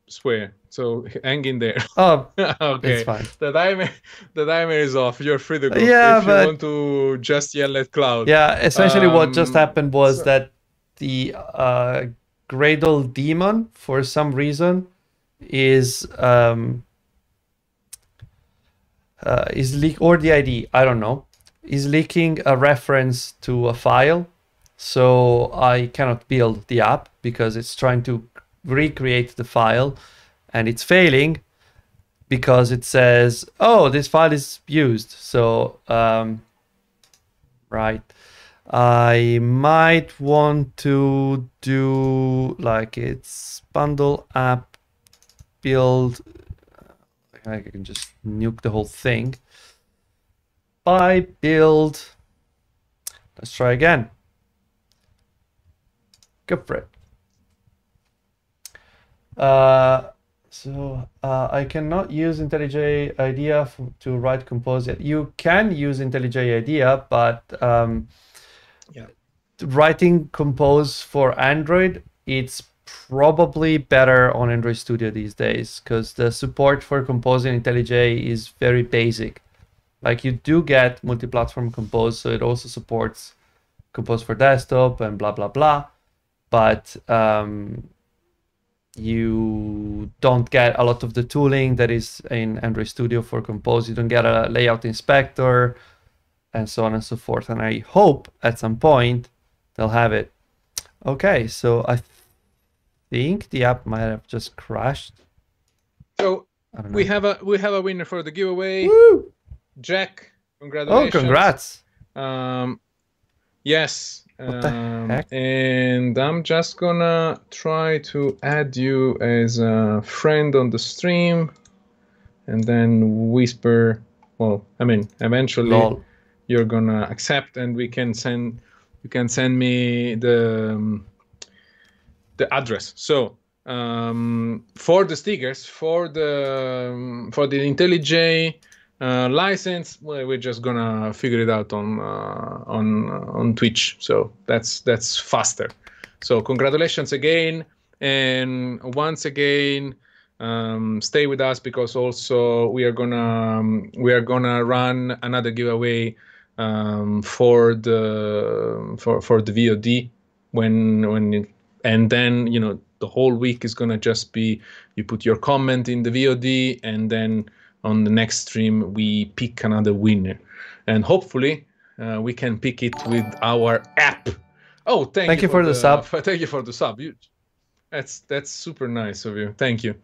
swear. So hang in there. Oh, okay. It's fine. The timer is off. You're free to go. Yeah, if you want to just yell at Cloud. Yeah, essentially what just happened was that the Gradle daemon, for some reason, is or the ID, I don't know, is leaking a reference to a file. So I cannot build the app because it's trying to recreate the file and it's failing because it says, oh, this file is used. So, right. I might want to do like it's bundle app build. I can just nuke the whole thing. By build. Let's try again. Go for it. So I cannot use IntelliJ IDEA to write Compose yet. You can use IntelliJ IDEA, but writing Compose for Android, it's probably better on Android Studio these days because the support for Compose in IntelliJ is very basic. Like you do get multi-platform Compose, so it also supports Compose for desktop and blah, blah, blah. But you don't get a lot of the tooling that is in Android Studio for Compose. You don't get a layout inspector and so on and so forth. And I hope at some point they'll have it. Okay, so I think the app might have just crashed. So we have a winner for the giveaway. Woo! Jack, congratulations. Oh, congrats. Yes. What the heck? And I'm just gonna try to add you as a friend on the stream and then whisper, well, I mean, eventually you're gonna accept, and you can send me the address. So for the stickers, for the IntelliJ license, well, we're just gonna figure it out on Twitch. So that's faster. So congratulations again, and once again, stay with us, because also we are gonna run another giveaway for the VOD and then the whole week is gonna just be you put your comment in the VOD, and then on the next stream we pick another winner, and hopefully we can pick it with our app. Oh, thank you for the sub. Thank you for the sub. That's super nice of you. Thank you.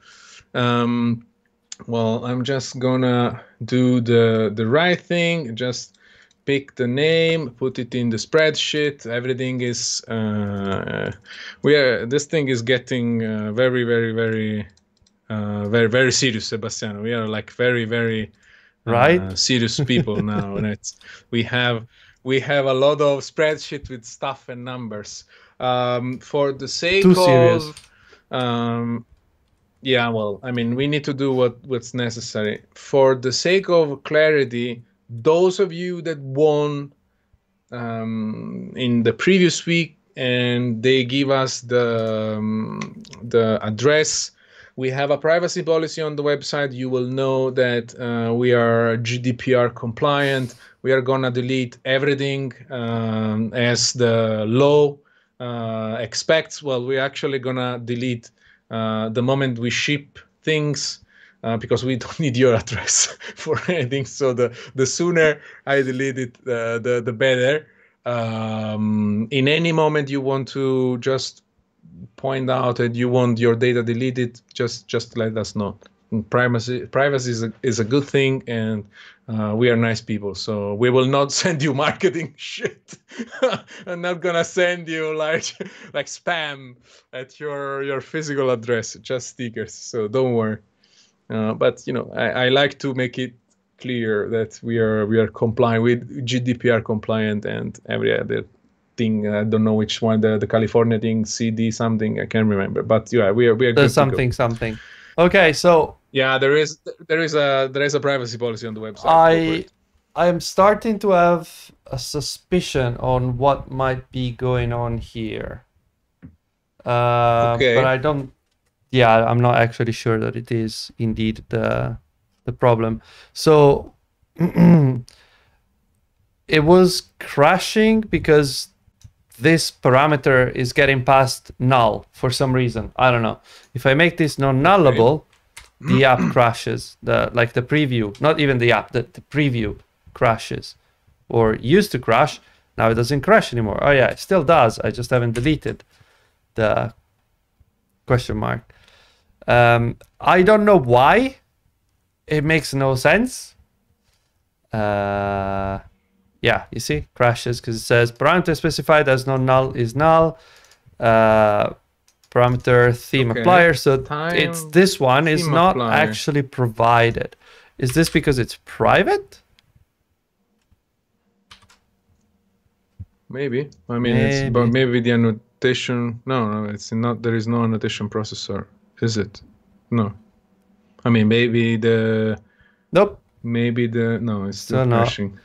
Well, I'm just gonna do the right thing. Just pick the name, put it in the spreadsheet. Everything is this thing is getting very, very, very, very, very serious, Sebastiano. We are like very, very serious people now, and we have a lot of spreadsheet with stuff and numbers. For the sake of yeah, well, I mean, we need to do what's necessary. For the sake of clarity, those of you that won in the previous week and they give us the address, we have a privacy policy on the website. You will know that we are GDPR compliant. We are gonna delete everything as the law expects. Well, we're actually gonna delete the moment we ship things, because we don't need your address for anything. So the sooner I delete it, the better. In any moment you want to just point out that you want your data deleted, just let us know. Privacy is a good thing, and we are nice people, so we will not send you marketing shit. I'm not gonna send you like spam at your physical address, just stickers, so don't worry. But I like to make it clear that we are compliant with GDPR compliant and every other thing. I don't know which one, the California thing, CD something, I can't remember, but yeah, we are good something. Okay, so yeah, there is a privacy policy on the website. I am starting to have a suspicion on what might be going on here. Okay. But I don't. Yeah, I'm not actually sure that it is indeed the problem. So it was crashing because this parameter is getting past null for some reason. I don't know. If I make this non-nullable, the app crashes. The preview, not even the app, the preview crashes, or used to crash. Now it doesn't crash anymore. Oh yeah, it still does. I just haven't deleted the question mark. I don't know why. It makes no sense. Yeah, you see, crashes because it says parameter specified as non-null is null. Parameter theme applier. So this one is not actually provided. Is this because it's private? Maybe. I mean, but maybe the annotation. No, it's not. There is no annotation processor, is it? No. I mean, maybe the. Nope. Maybe the it's still crashing.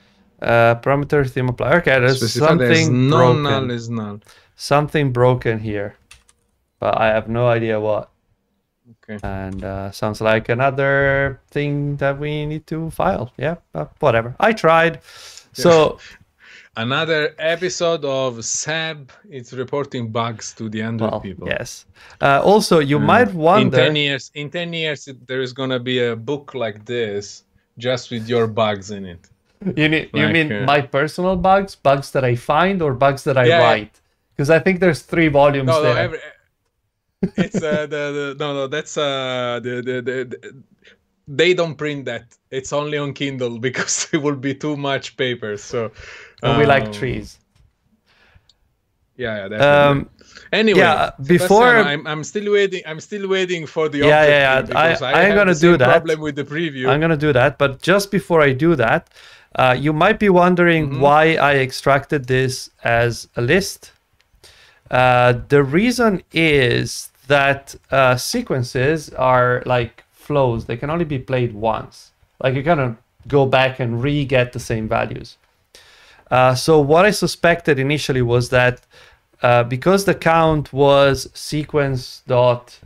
Parameter theme applier. Okay, there's something broken. Null is null. Something broken here, but I have no idea what. Okay. And sounds like another thing that we need to file. Yeah, whatever. I tried. So. Another episode of Seb. It's reporting bugs to the Android people. Yes. Also, you might wonder. In 10 years, there is gonna be a book like this, just with your bugs in it. You mean my personal bugs that I find, or bugs that I write? Because I think there's 3 volumes there. It's that's they don't print that. It's only on Kindle because it will be too much paper. So. And we like trees. Yeah, definitely. Anyway, before I'm still waiting. I'm still waiting for the I'm gonna do that. Problem with the preview. I'm gonna do that, but just before I do that, You might be wondering why I extracted this as a list. The reason is that sequences are like flows. They can only be played once. Like you cannot go back and re-get the same values. So what I suspected initially was that because the count was sequence dot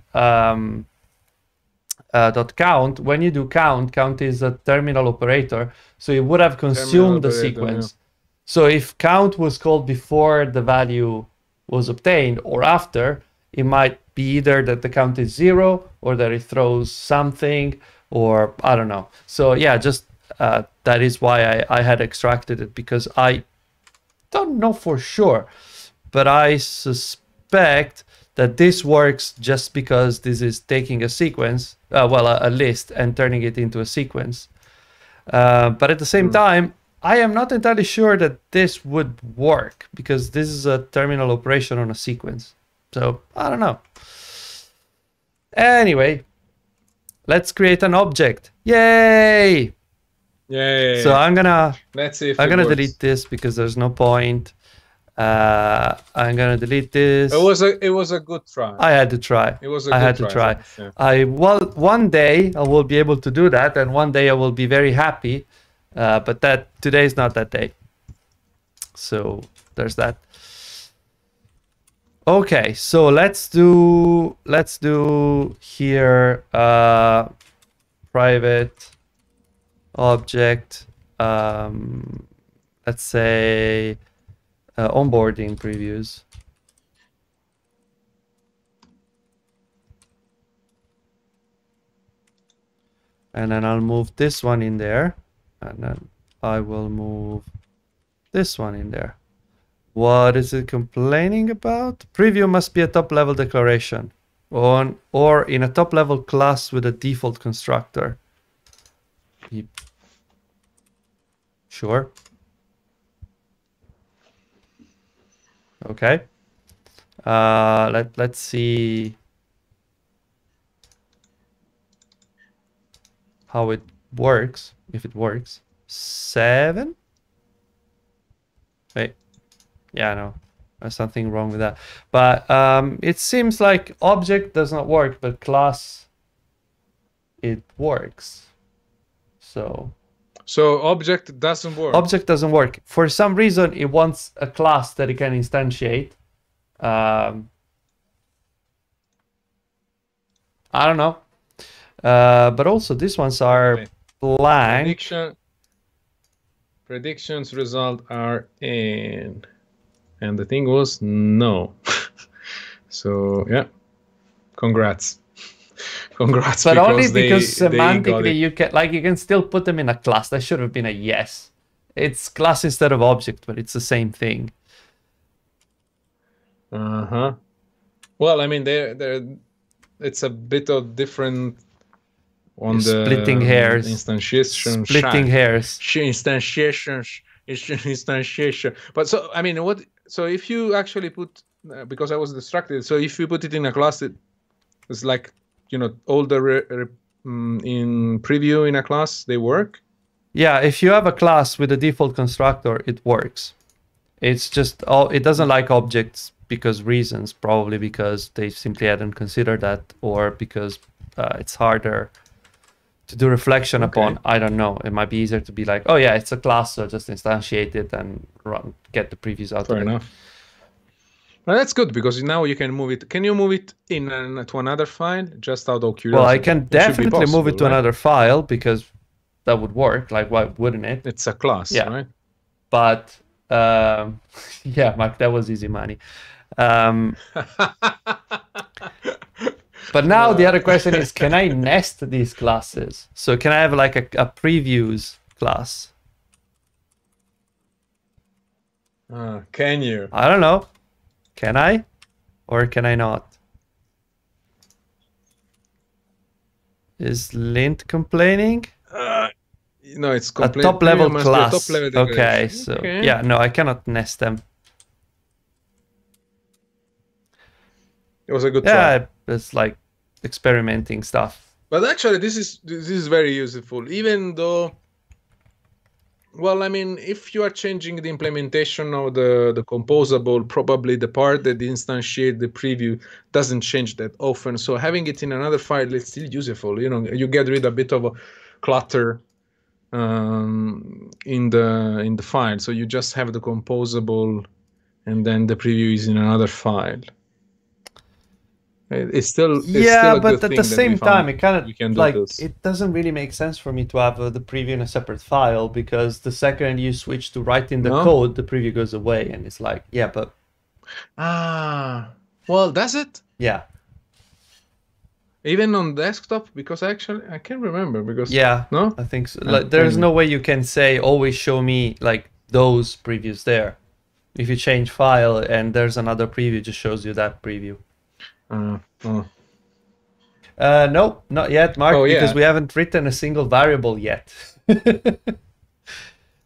count, when you do count is a terminal operator, so it would have consumed the sequence. Yeah. So if count was called before the value was obtained or after, it might be either that the count is 0 or that it throws something, or I don't know. So yeah, just that is why I had extracted it, because I don't know for sure, but I suspect that this works just because this is taking a sequence, a list, and turning it into a sequence. But at the same time, I am not entirely sure that this would work, because this is a terminal operation on a sequence. So I don't know. Anyway, let's create an object. Yay! Yay! So I'm gonna works. delete this because there's no point. I'm gonna delete this. It was a good try. I had to try. It was a good try. Yeah. One day I will be able to do that, and one day I will be very happy. But today is not that day. So there's that. Okay, so let's do here private object. Let's say onboarding previews. And then I'll move this one in there, and then I will move this one in there. What is it complaining about? Preview must be a top-level declaration or in a top-level class with a default constructor. Sure. Okay. Let's see how it works, if it works. 7? Wait. Yeah, no, there's something wrong with that. But it seems like object does not work, but class, it works. So object doesn't work. Object doesn't work. For some reason, it wants a class that it can instantiate. I don't know. But also these ones are blank. Predictions result are in. And the thing was no. So yeah, congrats. But only because semantically you can still put them in a class. That should have been a yes. It's class instead of object, but it's the same thing. Well, I mean, it's a bit of different on the splitting hairs. Instantiation. Splitting hairs. Instantiation. But so I mean, what? So if you actually put, because I was distracted. So if you put it in a class, it's like, all the in preview in a class, they work. Yeah, if you have a class with a default constructor, it works. It's just it doesn't like objects because reasons, probably because they simply hadn't considered that, or because it's harder to do reflection upon. I don't know. It might be easier to be like, oh yeah, it's a class, so just instantiate it and get the previews out. Fair enough. Well, that's good, because now you can move it. Can you move it to another file, just out of curiosity? Well, I can definitely move it to another file, because that would work. Like, why wouldn't it? It's a class, right? But yeah, Mark, that was easy money. But now the other question is, can I nest these classes? So can I have like a previews class? Can you? I don't know. Can I? Or can I not? Is lint complaining? No, it's a top-level class. Okay, so yeah, no, I cannot nest them. It was a good try. Yeah, it's like experimenting stuff. But actually, this is very useful, even though Well, I mean, if you are changing the implementation of the composable, probably the part that instantiate the preview doesn't change that often. So having it in another file is still useful. You know, you get rid of a bit of a clutter in the file. So you just have the composable, and then the preview is in another file. It's still a but good at thing the that same time, it kind we of can do like this. it doesn't really make sense for me to have the preview in a separate file, because the second you switch to writing the No? code, the preview goes away, and it's like, yeah, but Well, does it? yeah, Even on desktop? Because actually, I can't remember. Because yeah, no, I think so. Like, there's no way you can say always show me like those previews there. If you change file and there's another preview, it just shows you that preview. No, not yet, Mark, Oh, because yeah. we haven't written a single variable yet.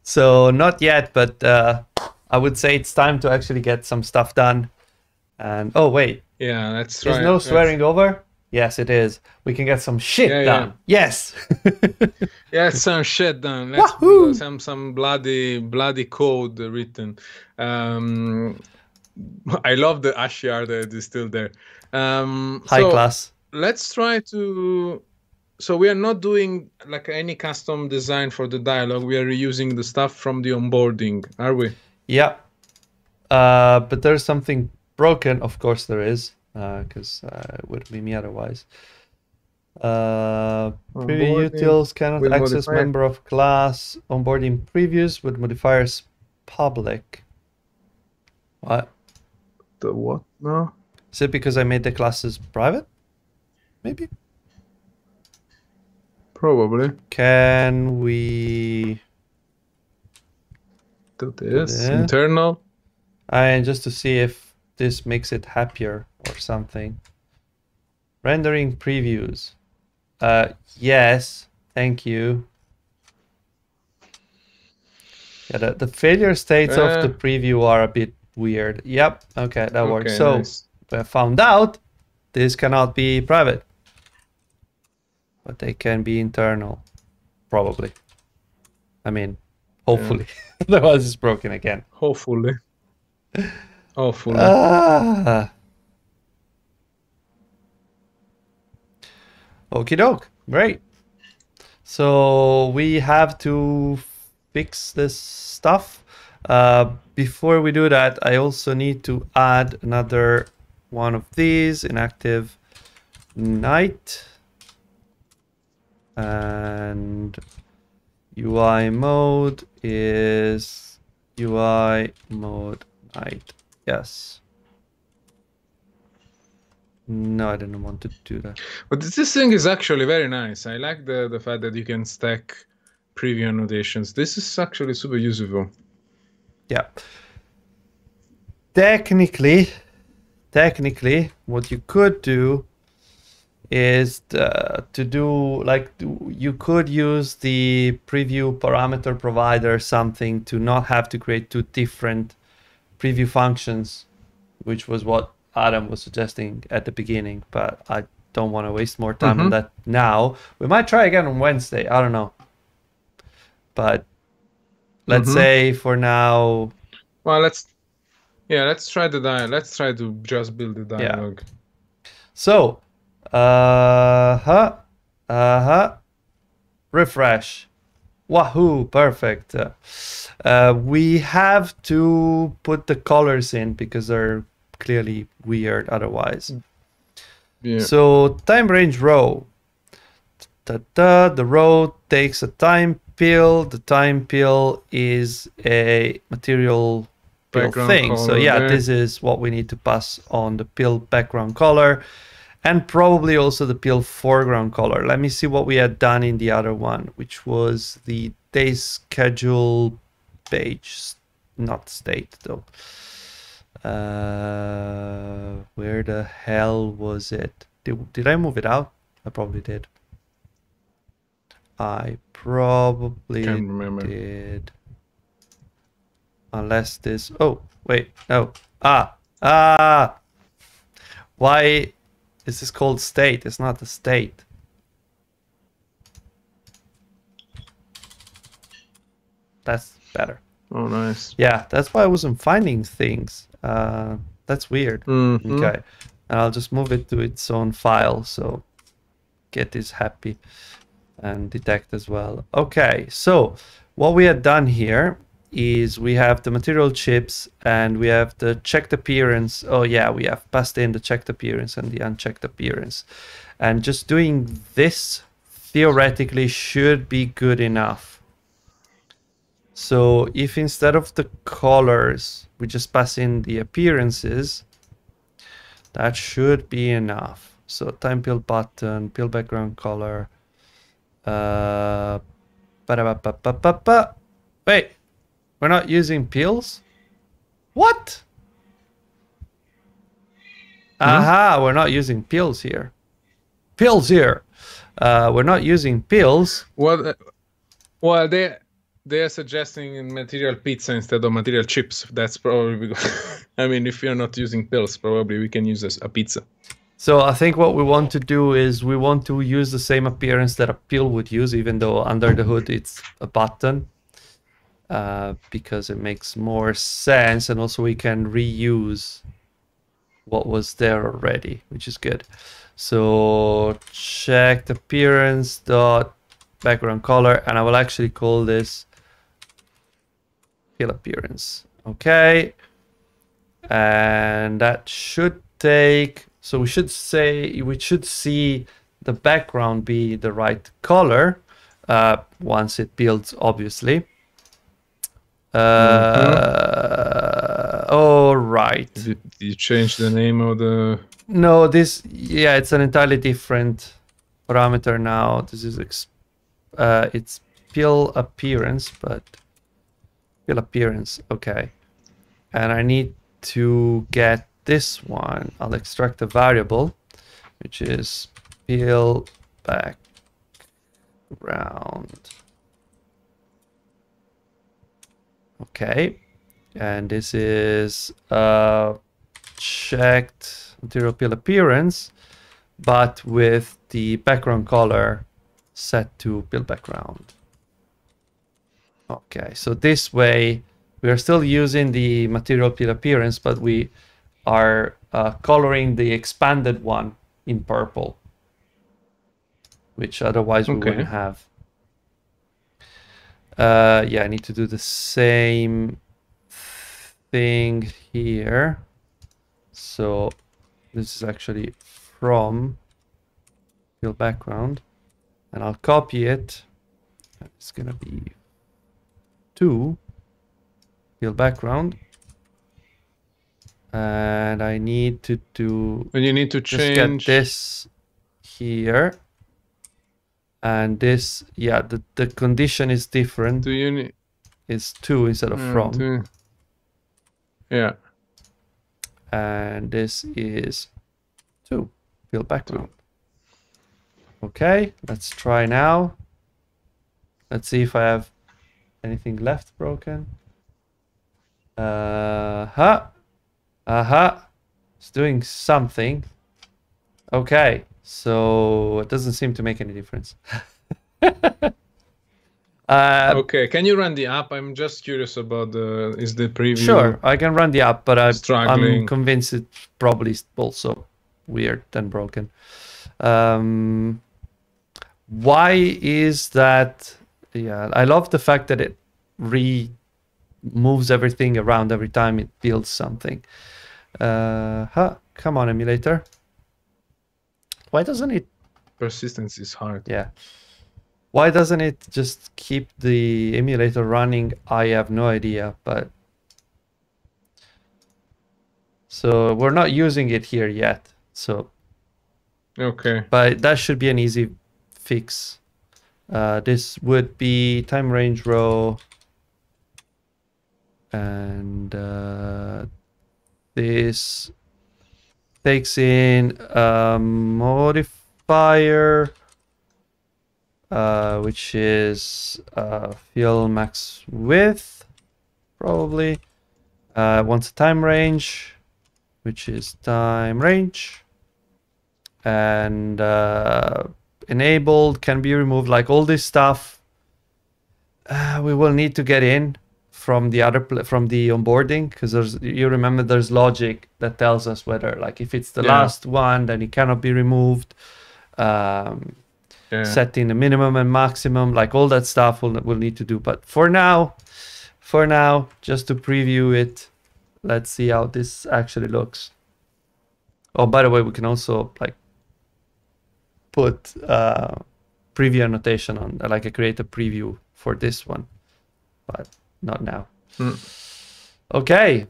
So not yet, but I would say it's time to actually get some stuff done. And oh wait, Yeah, that's right. is no swearing over? Yes, it is. We can get some shit done. Yes. Yeah, some shit done. Let's Wahoo! some bloody code written. I love the Ashiar that is still there. High class. Let's try to. So we are not doing like any custom design for the dialogue. We are reusing the stuff from the onboarding, are we? Yeah. But there's something broken. Of course there is, because it wouldn't be me otherwise. Preview utils cannot access member of class onboarding previews with modifiers public. What? The what? No. Is it because I made the classes private? Maybe. Probably. Can we do this internal? And just to see if this makes it happier or something. Rendering previews. Yes, thank you. Yeah, the failure states of the preview are a bit weird. Yep, okay, that works. So nice. We found out this cannot be private, but they can be internal, probably. I mean, hopefully. Yeah. Otherwise it's broken again. Hopefully. Hopefully. Okie doke. Great. So we have to fix this stuff. Before we do that, I also need to add another one of these, inactive night. And UI mode is UI mode night. Yes. No, I didn't want to do that. But this thing is actually very nice. I like the fact that you can stack preview annotations. This is actually super useful. Yeah. Technically, what you could do is to do like you could use the preview parameter provider something to not have to create two different preview functions, which was what Adam was suggesting at the beginning, but I don't want to waste more time on that now. We might try again on Wednesday. I don't know. But let's say for now. Well, let's try the dialogue. Let's try to just build the dialogue. Yeah. So, refresh. Wahoo, perfect. We have to put the colors in because they're clearly weird otherwise. Yeah. So time range row. The row takes a time pill. The time pill is a material pill thing. So yeah, this is what we need to pass on the pill background color and probably also the pill foreground color. Let me see what we had done in the other one, which was the day schedule page, not state though. Where the hell was it? Did I move it out? I probably did. I probably did. Unless this... Oh, wait. No. Why is this called state? It's not the state. That's better. Oh, nice. Yeah, that's why I wasn't finding things. That's weird. Mm-hmm. Okay, and I'll just move it to its own file, so Git is happy and detect as well. Okay, so what we had done here is we have the material chips and we have the checked appearance. Oh yeah, we have passed in the checked appearance and the unchecked appearance. And just doing this theoretically should be good enough. So if instead of the colors, we just pass in the appearances, that should be enough. So time pill button, pill background color. Wait, we're not using pills? What? Aha, we're not using pills here. Pills here. We're not using pills. Well, they are suggesting material pizza instead of material chips. That's probably because, I mean, if you're not using pills, probably we can use a pizza. So I think what we want to do is we want to use the same appearance that a pill would use, even though under the hood it's a button, because it makes more sense, and also we can reuse what was there already, which is good. So check the appearance dot background color, and I will actually call this pill appearance. Okay, and that should take. So we should see the background be the right color once it builds, obviously. All right. Did you change the name of the? No, yeah, it's an entirely different parameter now. This is it's pill appearance, but pill appearance. Okay, and I need to get this one. I'll extract a variable, which is pill background. Okay, and this is checked material pill appearance, but with the background color set to pill background. Okay, so this way we are still using the material pill appearance, but we are coloring the expanded one in purple, which otherwise we wouldn't have. Yeah, I need to do the same thing here. So this is actually from fill background, and I'll copy it. It's gonna be to fill background, and I need to do. And you need to just change get this here, and this. Yeah, the condition is different. Do you need? It's to instead of from. Yeah. And this is to fill background. Okay, let's try now. Let's see if I have anything left broken. It's doing something. Okay, so it doesn't seem to make any difference. Okay, can you run the app? I'm just curious about the preview. Sure, I can run the app, but I'm struggling. convinced it's probably also weird and broken. Why is that? Yeah, I love the fact that it moves everything around every time it builds something. Come on, emulator. Why doesn't it? Persistence is hard. Yeah. Why doesn't it just keep the emulator running? I have no idea, but so we're not using it here yet. So okay, but that should be an easy fix. This would be time range row, and this takes in a modifier. Which is fill max width, probably. Wants a time range, which is time range. And enabled can be removed, like all this stuff. we will need to get in from the from the onboarding, because you remember there's logic that tells us whether, like, if it's the last one, then it cannot be removed. Setting the minimum and maximum, like all that stuff we'll need to do. But for now, just to preview it, let's see how this actually looks. Oh, by the way, we can also like put preview annotation on, like, create a preview for this one, but not now. Okay.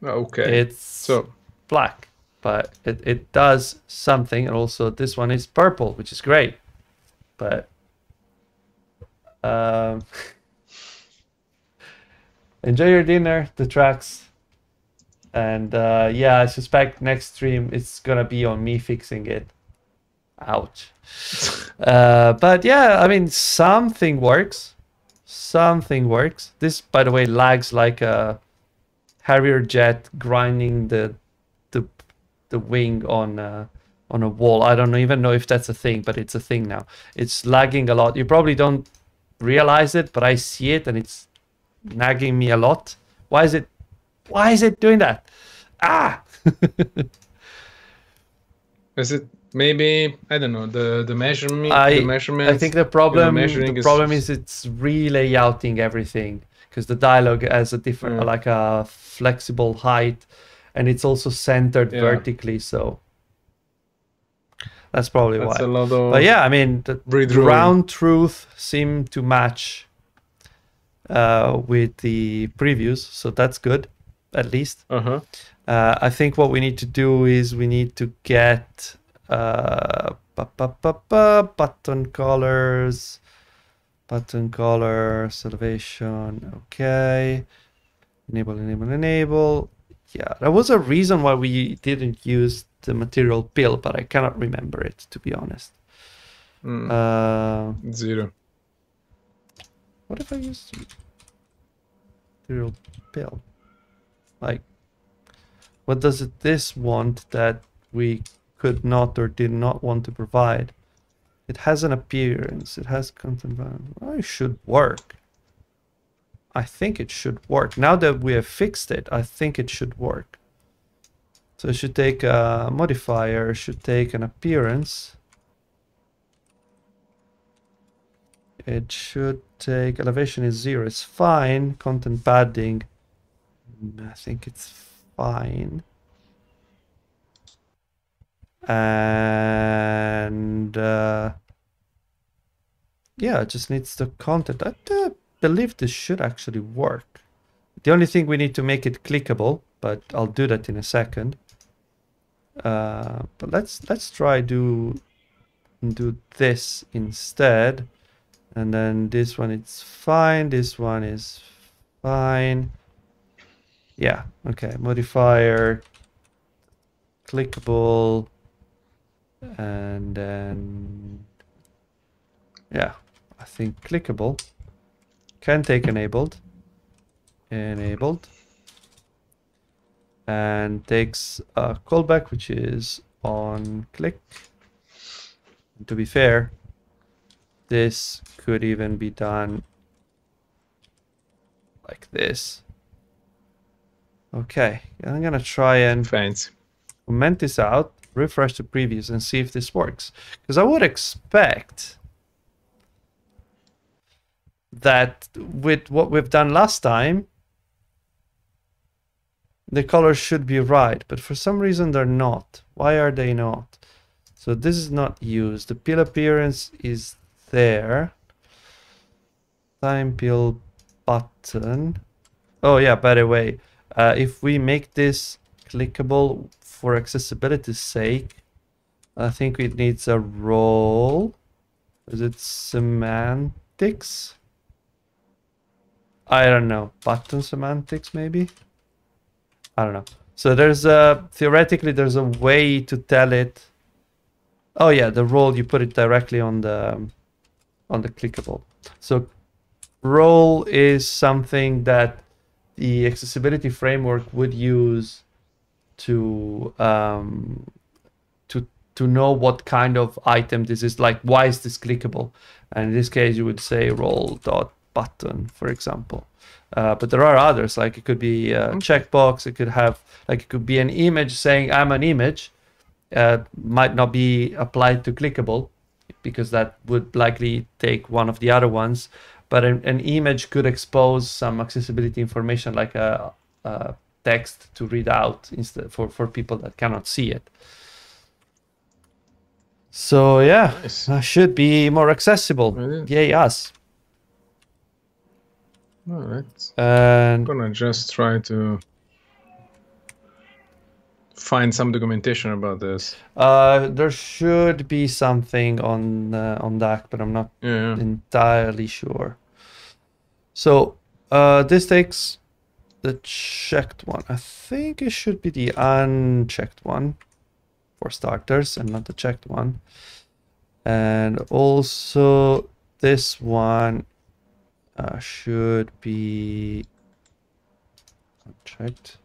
It's so black, but it does something. And also this one is purple, which is great. But enjoy your dinner, the tracks. And yeah, I suspect next stream it's gonna be on me fixing it. Ouch. But yeah, I mean, something works. This, by the way, lags like a Harrier jet grinding the wing on a wall. I don't even know if that's a thing, but it's a thing now. It's lagging a lot. You probably don't realize it, but I see it and it's nagging me a lot. Why is it doing that? Ah! Is it maybe, I don't know, the measurement? I think the problem is it's relayouting everything, because the dialogue has a different, like a flexible height, and it's also centered vertically, so that's probably why. A lot of but yeah, I mean, the ground truth seemed to match with the previews, so that's good, at least. I think what we need to do is we need to get button colors, salvation. Okay, enable. Yeah, there was a reason why we didn't use the material pill, but I cannot remember it, to be honest. 0. What if I use material pill? Like, what does this want that we could not or did not want to provide? It has an appearance. It has content value. Well, it should work. I think it should work. Now that we have fixed it, I think it should work. So it should take a modifier, should take an appearance. It should take elevation is 0. It's fine. Content padding, I think it's fine. And yeah, it just needs the content. I believe this should actually work. The only thing, we need to make it clickable, but I'll do that in a second. But let's try do this instead. And then this one, it's fine. This one is fine. Yeah, okay. Modifier, clickable, and then yeah, I think clickable. Can take enabled, and takes a callback, which is on click. And to be fair, this could even be done like this. Okay, I'm gonna try and comment this out, refresh the previews, and see if this works. Because I would expect that with what we've done last time, the colors should be right, but for some reason they're not. Why are they not? So this is not used. The pill appearance is there. Time pill button. Oh yeah, by the way, if we make this clickable for accessibility's sake, I think it needs a role. Is it semantics? I don't know. Button semantics, maybe? I don't know. So there's theoretically there's a way to tell it. Oh yeah, the role, you put it directly on the clickable. So role is something that the accessibility framework would use to know what kind of item this is. Like, why is this clickable? And in this case, you would say role dot button, for example. But there are others, like it could be a checkbox. It could have, like, it could be an image saying I'm an image. Might not be applied to clickable because that would likely take one of the other ones. But an image could expose some accessibility information, like a text to read out instead for people that cannot see it. So yeah, Nice. should be more accessible. Yay us. All right. And I'm gonna just try to find some documentation about this. there should be something on that, but I'm not entirely sure. So this takes the checked one. I think it should be the unchecked one for starters and not the checked one. And also this one should be unchecked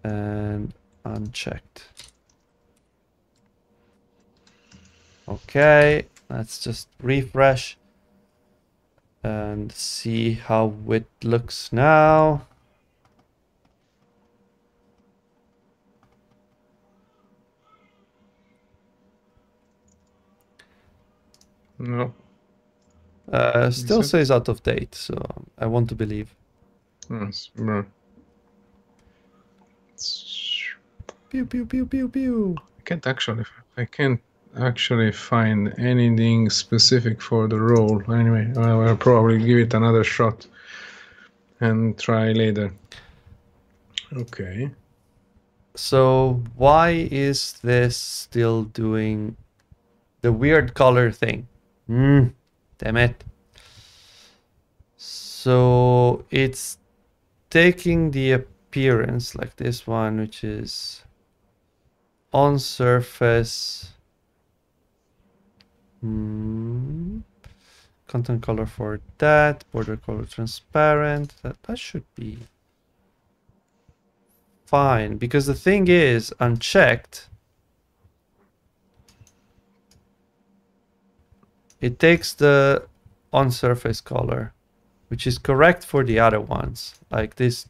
and unchecked. Okay, let's just refresh and see how it looks now. No. Still says out of date, so I want to believe. Yes, Pew pew pew pew pew. I can't actually find anything specific for the role. Anyway, I'll probably give it another shot and try later. Okay. So why is this still doing the weird color thing? Damn it. So it's taking the appearance like this one, which is on surface. Content color for that, border color transparent. That should be fine, because the thing is, unchecked, it takes the on surface color, which is correct for the other ones. Like this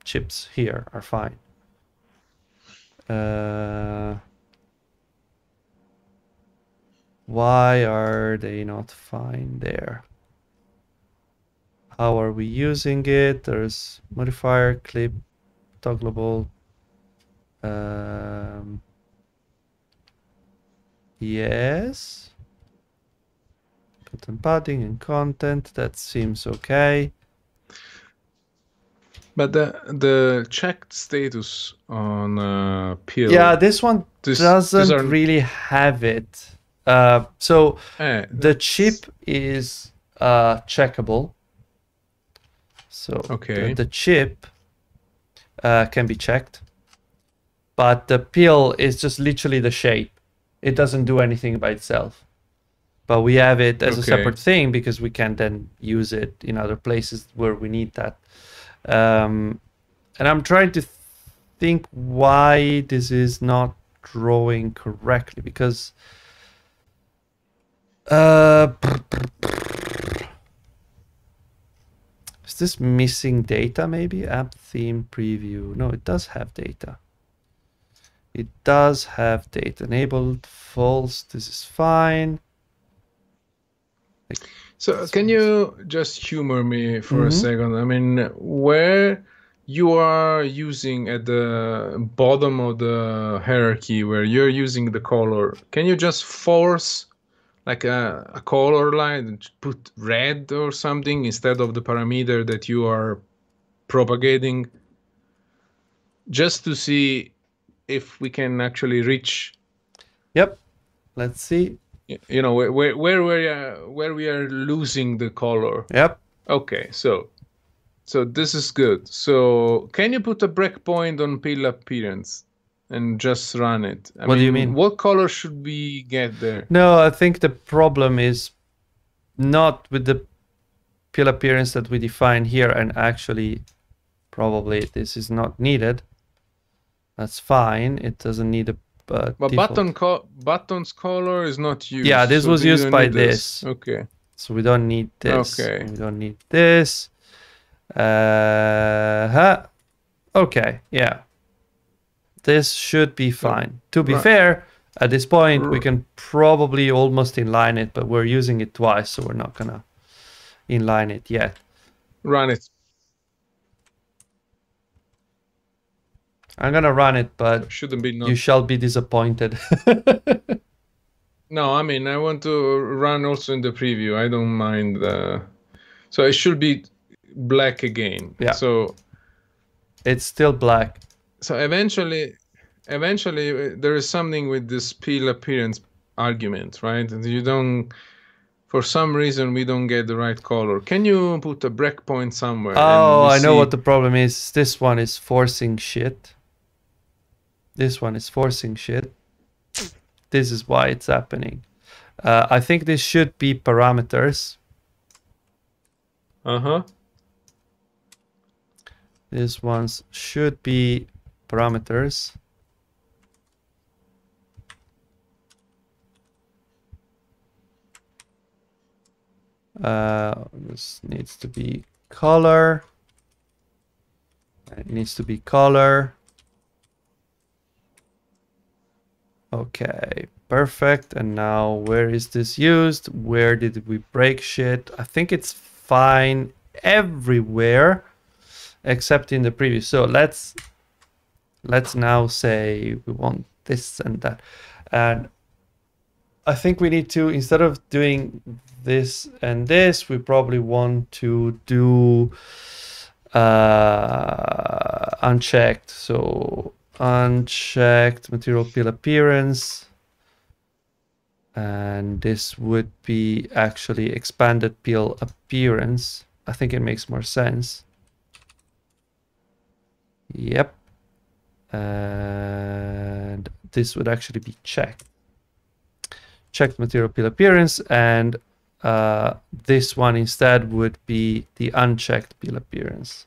chips here are fine. Why are they not fine there? How are we using it? There's modifier, clip, toggleable. Yes. Content padding and content, that seems okay. But the checked status on Peel. Yeah, this one doesn't really have it. So the chip is checkable. So the chip can be checked, but the pill is just literally the shape. It doesn't do anything by itself. But we have it as a separate thing because we can then use it in other places where we need that. And I'm trying to think why this is not drawing correctly, because is this missing data maybe? App theme preview. No, it does have data. It does have data. Enabled, false, this is fine. So can you just humor me for a second? I mean, where you are using at the bottom of the hierarchy, where you're using the color, can you just force like a color line and put red or something instead of the parameter that you are propagating, just to see if we can actually reach? Yep, let's see. You know, where we are losing the color. Yep. Okay, so this is good. So can you put a breakpoint on pill appearance and just run it? What do you mean? What color should we get there? No, I think the problem is not with the pill appearance that we define here, and actually probably this is not needed. That's fine. It doesn't need a but button's color is not used. Yeah, this was used by this. Okay. So we don't need this. Okay. We don't need this. Okay, yeah. This should be fine. To be fair, at this point, we can probably almost inline it, but we're using it twice, so we're not gonna inline it yet. Run it. I'm gonna run it, but shouldn't be you shall be disappointed. No, I mean, I want to run also in the preview. I don't mind. So it should be black again. Yeah. So it's still black. So eventually there is something with this peel appearance argument, right? You don't, for some reason, we don't get the right color. Can you put a breakpoint somewhere? Oh, I know what the problem is. This one is forcing shit. This one is forcing shit. This is why it's happening. I think this should be parameters. Uh-huh. These ones should be parameters. This needs to be color. It needs to be color. Okay, perfect. And now where is this used? Where did we break shit? I think it's fine everywhere except in the preview. So let's now say we want this and that. And I think we need to, instead of doing this and this, we probably want to do unchecked. So unchecked material peel appearance, and this would be actually expanded peel appearance. I think it makes more sense. Yep. And this would actually be checked material peel appearance, and this one instead would be the unchecked peel appearance.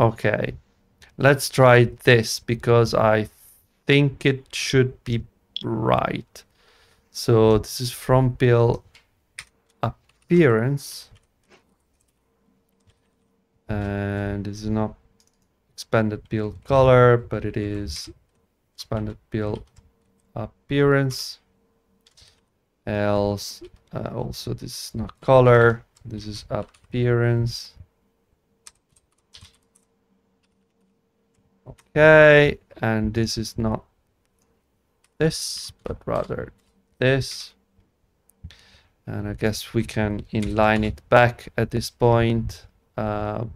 Okay, let's try this because I think it should be right. So this is from peel appearance, and this is not expanded peel color, but it is expanded peel appearance. Else, also this is not color, this is appearance. Okay, and this is not this, but rather this. And I guess we can inline it back at this point. Did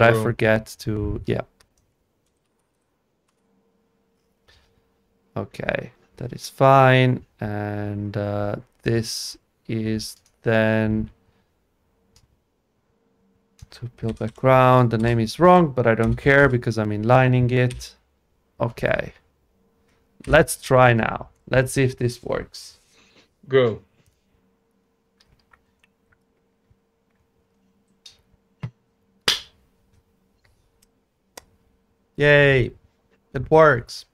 I forget to? Yeah. Okay, that is fine. And this is then to peel background. The name is wrong, but I don't care because I'm inlining it. Okay. Let's try now. Let's see if this works. Go. Yay, it works.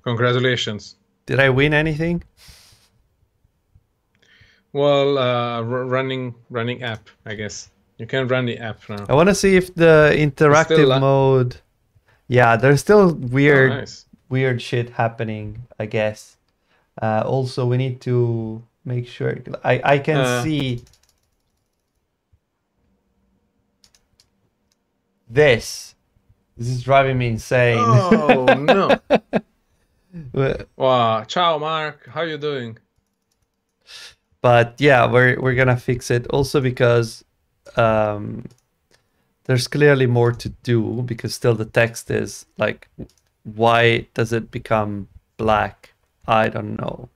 Congratulations. Did I win anything? Well, running app, I guess. You can run the app now. I want to see if the interactive mode... Yeah, there's still weird shit happening, I guess. Also, we need to make sure... I can see... This is driving me insane. Oh, no. Wow. Ciao, Mark. How you doing? But yeah, we're gonna fix it also because there's clearly more to do, because still the text is like, why does it become black? I don't know.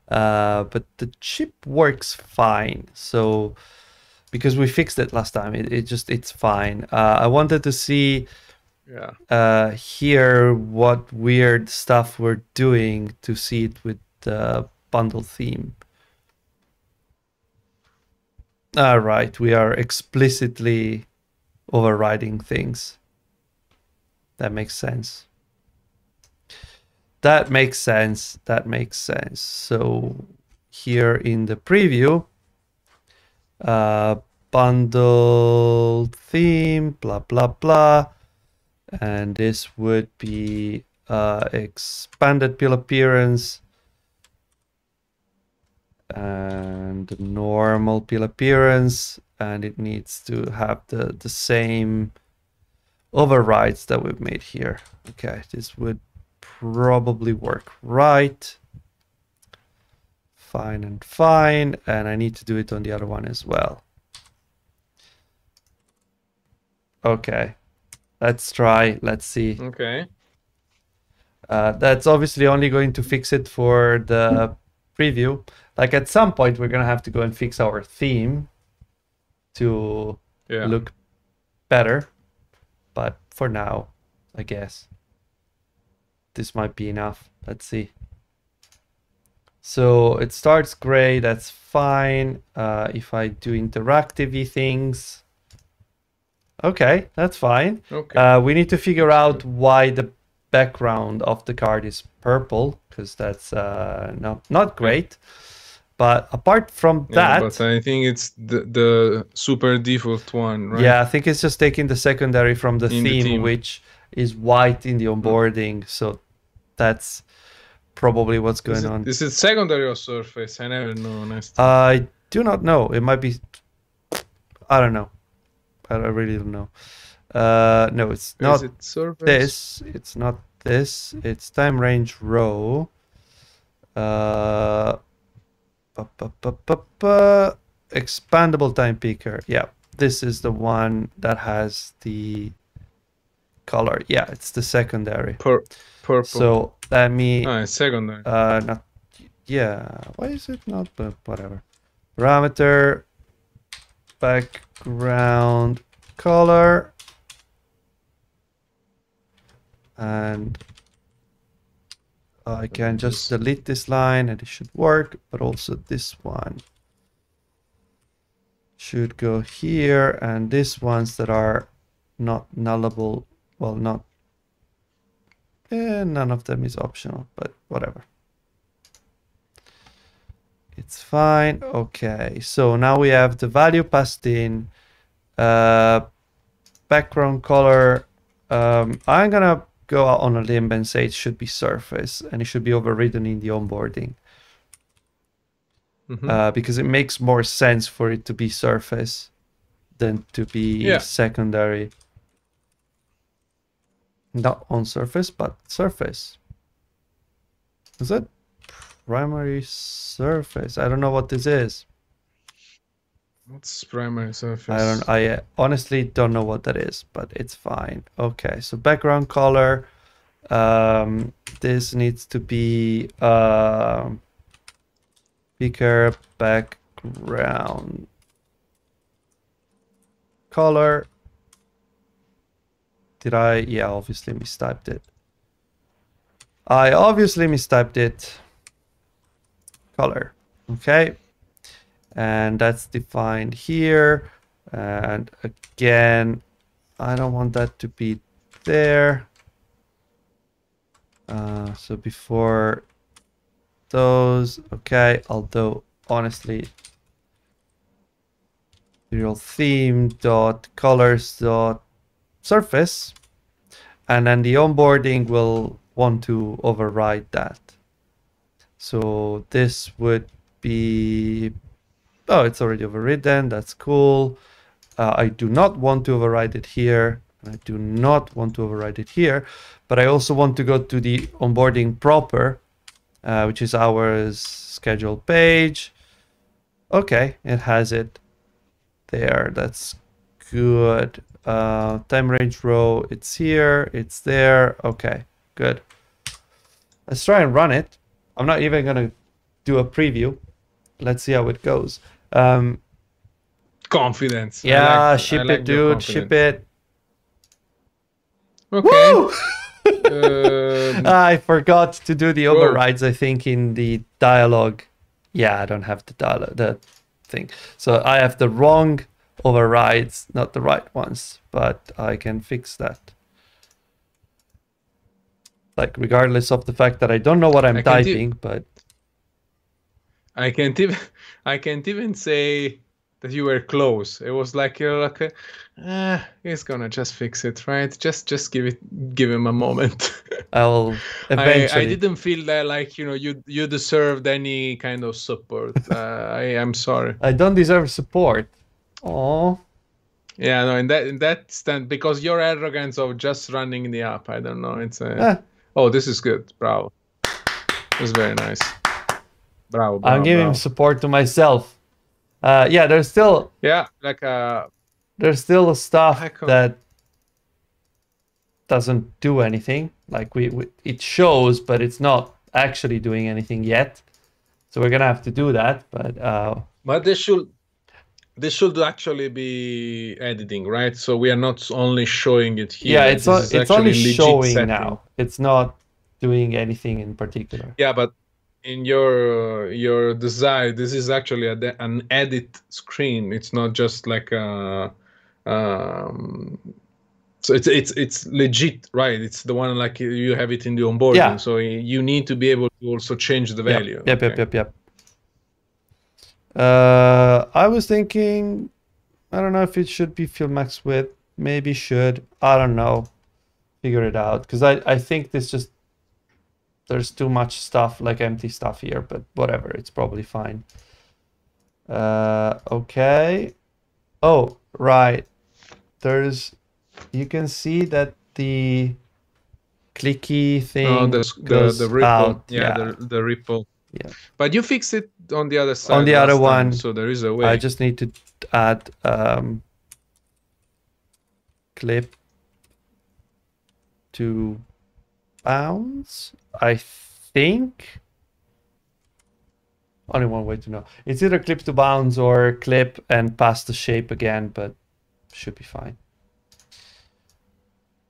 But the chip works fine. So because we fixed it last time, it's fine. I wanted to see here what weird stuff we're doing to see it with the bundle theme. All right, we are explicitly overriding things. That makes sense. that makes sense. That makes sense. So here in the preview, bundle theme, blah, blah, blah. And this would be expanded pill appearance and normal pill appearance. And it needs to have the same overrides that we've made here. Okay, this would probably work right. Fine and fine. And I need to do it on the other one as well. Okay, let's try. Let's see. Okay. That's obviously only going to fix it for the preview. Like at some point, we're gonna have to go and fix our theme to look better. But for now, I guess this might be enough. Let's see. So it starts gray. That's fine. If I do interactive things, okay, that's fine. Okay. We need to figure out why the background of the card is purple, because that's not great. But apart from that, but I think it's the super default one, right? Yeah, I think it's just taking the secondary from the theme, which is white in the onboarding. So that's probably what's going on. Is it secondary or surface? I never know, honestly. I do not know. It might be. I don't know. I really don't know. No, it's not this. It's not this. It's time range row. Expandable time picker. Yeah, this is the one that has the color. Yeah, it's the secondary. Purple. So let me. It's secondary. Not. Yeah. Why is it not? But whatever. Parameter. Background color. And I can just delete this line and it should work, but also this one should go here, and these ones that are not nullable, well, not, none of them is optional, but whatever. It's fine. Okay, so now we have the value passed in, background color. I'm gonna go out on a limb and say it should be surface, and it should be overridden in the onboarding. Because it makes more sense for it to be surface than to be secondary. Not on surface, but surface. Is it primary surface? I don't know what this is. What's primary surface? I honestly don't know what that is, but it's fine. Okay, so background color. This needs to be picker background color. Did I? Yeah, obviously mistyped it. I obviously mistyped it. Color. Okay. And that's defined here. And again, I don't want that to be there. So before those, okay, although honestly, real theme dot colors dot surface, and then the onboarding will want to override that. So this would be, oh, it's already overridden. That's cool. I do not want to override it here. I do not want to override it here, but I also want to go to the onboarding proper, which is our schedule page. Okay, it has it there. That's good. Time range row, it's here, it's there. Okay, good. Let's try and run it. I'm not even gonna do a preview. Let's see how it goes. Confidence. Yeah, ship it, dude. Ship it. Okay. I forgot to do the overrides, I think, in the dialogue. Yeah, I don't have the dialogue, the thing. So I have the wrong overrides, not the right ones, but I can fix that. Like, regardless of the fact that I don't know what I'm typing, but I can't even I can't even say that you were close. It was like you're like, he's gonna just fix it, right? Just give him a moment. I'll I eventually. didn't feel that like you deserved any kind of support. I am sorry. I don't deserve support. Oh. Yeah, no, in that stand because your arrogance of just running the app. I don't know. It's oh, this is good. Bravo. It's very nice. Bravo, I'm bravo, giving bravo. support to myself. Yeah, there's still like there's still stuff that doesn't do anything. Like we it shows, but it's not actually doing anything yet. So we're gonna have to do that. But this should actually be editing, right? So we are not only showing it here. Yeah, it's only legit showing setting. now. It's not doing anything in particular. Yeah, but in your design, this is actually an edit screen. It's not just like a so it's legit, right? It's the one like you have it in the onboarding. Yeah. So you need to be able to also change the value. Yep. I was thinking, I don't know if it should be field max width. Maybe should. I don't know. Figure it out. Because I think this just, there's too much stuff, like empty stuff here, but whatever. It's probably fine. Okay. Oh, right. You can see that the clicky thing goes the ripple. out. Yeah. The ripple. Yeah. But you fixed it on the other side. On the other one, so there is a way. I just need to add clip to bounds. I think only one way to know. It's either clip to bounds or clip and pass the shape again, but should be fine.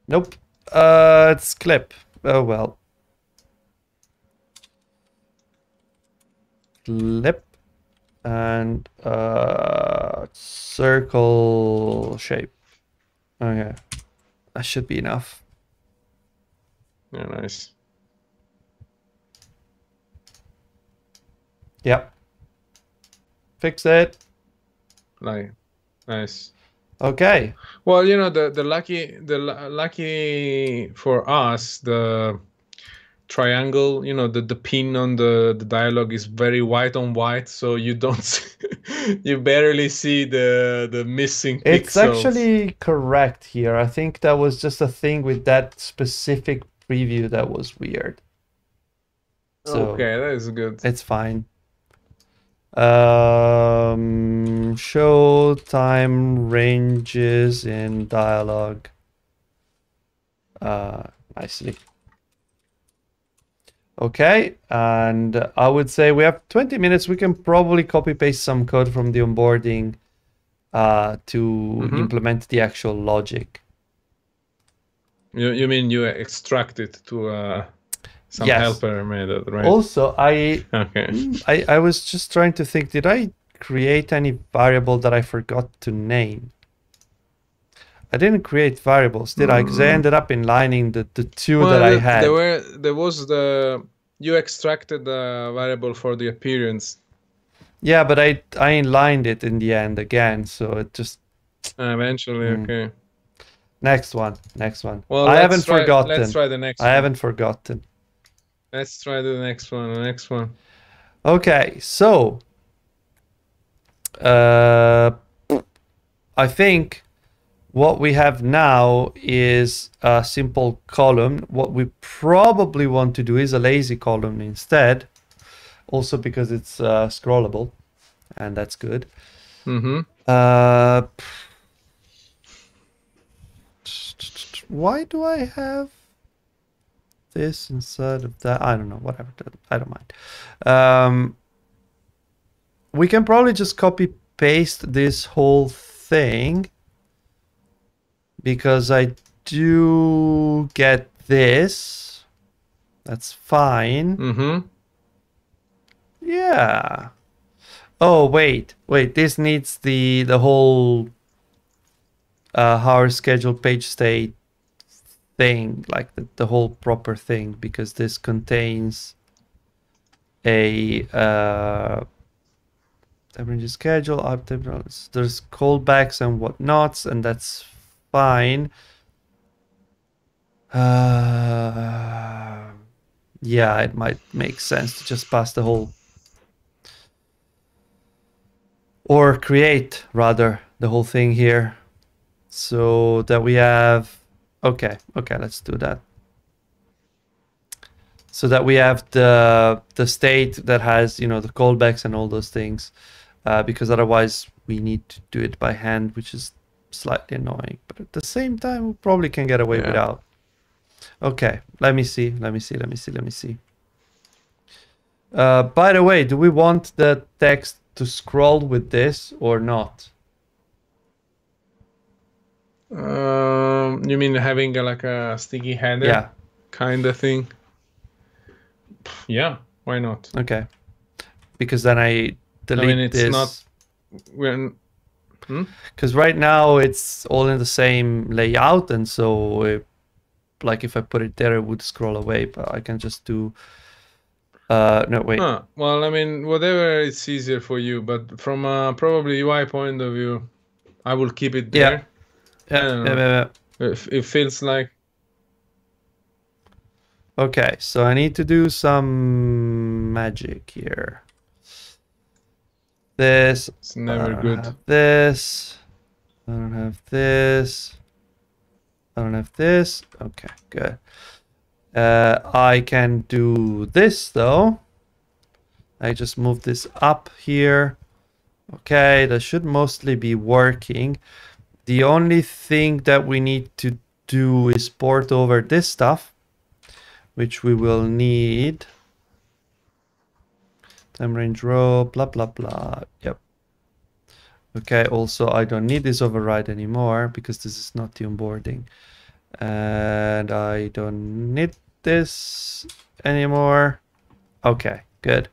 Nope. It's clip. Oh well. Clip and circle shape. Okay. That should be enough. Yeah, nice. Yep. Fix it. Nice. Okay. Well, the lucky for us, the triangle, the pin on the dialogue is very white on white, so you don't you barely see the missing pixels. It's actually correct here. I think that was just a thing with that specific preview that was weird. So okay, that is good. It's fine. Show time ranges in dialogue. Nicely. Okay, and I would say we have 20 minutes. We can probably copy paste some code from the onboarding to implement the actual logic. You mean you extract it to some helper method, right? Also, I was just trying to think, did I create any variable that I forgot to name? I didn't create variables, did I? Because I ended up inlining the two that I had. You extracted the variable for the appearance. Yeah, but I inlined it in the end again, so it just... eventually, okay. Next one. Well, I haven't forgotten. Let's try the next one. I haven't forgotten. Let's try the next one. Okay, so I think what we have now is a simple column. What we probably want to do is a lazy column instead, also because it's scrollable, and that's good. Why do I have this instead of that? I don't know, whatever, I don't mind. We can probably just copy paste this whole thing, because I do get this. That's fine. Yeah. Oh, wait, this needs the whole hour schedule page state thing, like the whole proper thing, because this contains a temporary schedule, there's callbacks and whatnots, and that's fine. Yeah, it might make sense to just pass the whole, or create rather the whole thing here, so that we have. Okay, let's do that. So that we have the state that has, you know, the callbacks and all those things, because otherwise we need to do it by hand, which is slightly annoying. But at the same time, we probably can get away without. Okay, let me see. By the way, do we want the text to scroll with this or not? You mean having like a sticky header kind of thing? Yeah, why not? Okay, because then I delete it's this. Not when. Because right now it's all in the same layout, and so like if I put it there, it would scroll away. But I can just do. No, wait. Well, I mean, whatever it's easier for you, but from a probably UI point of view, I will keep it there. Yeah. It feels like. Okay, so I need to do some magic here. This. It's never good. This. I don't have this. I don't have this. Okay, good. I can do this though. I just move this up here. Okay, that should mostly be working. The only thing that we need to do is port over this stuff, which we will need. Time range row, blah, blah, blah. Yep. Okay, also I don't need this override anymore because this is not the onboarding. And I don't need this anymore. Okay, good.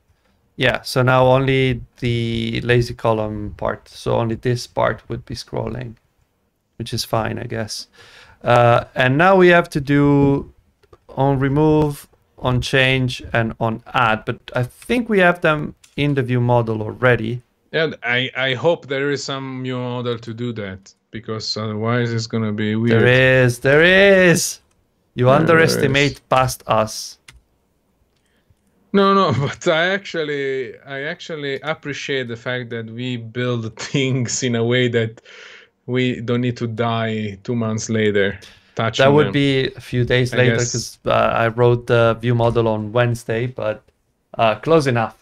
Yeah, so now only the lazy column part, so only this part would be scrolling, which is fine, I guess. And now we have to do on remove, on change, and on add, but I think we have them in the view model already. Yeah, I hope there is some new model to do that, because otherwise it's gonna be weird. There is. You underestimate past us. No, but I actually appreciate the fact that we build things in a way that we don't need to die 2 months later. That would be a few days later, because I wrote the view model on Wednesday, but close enough.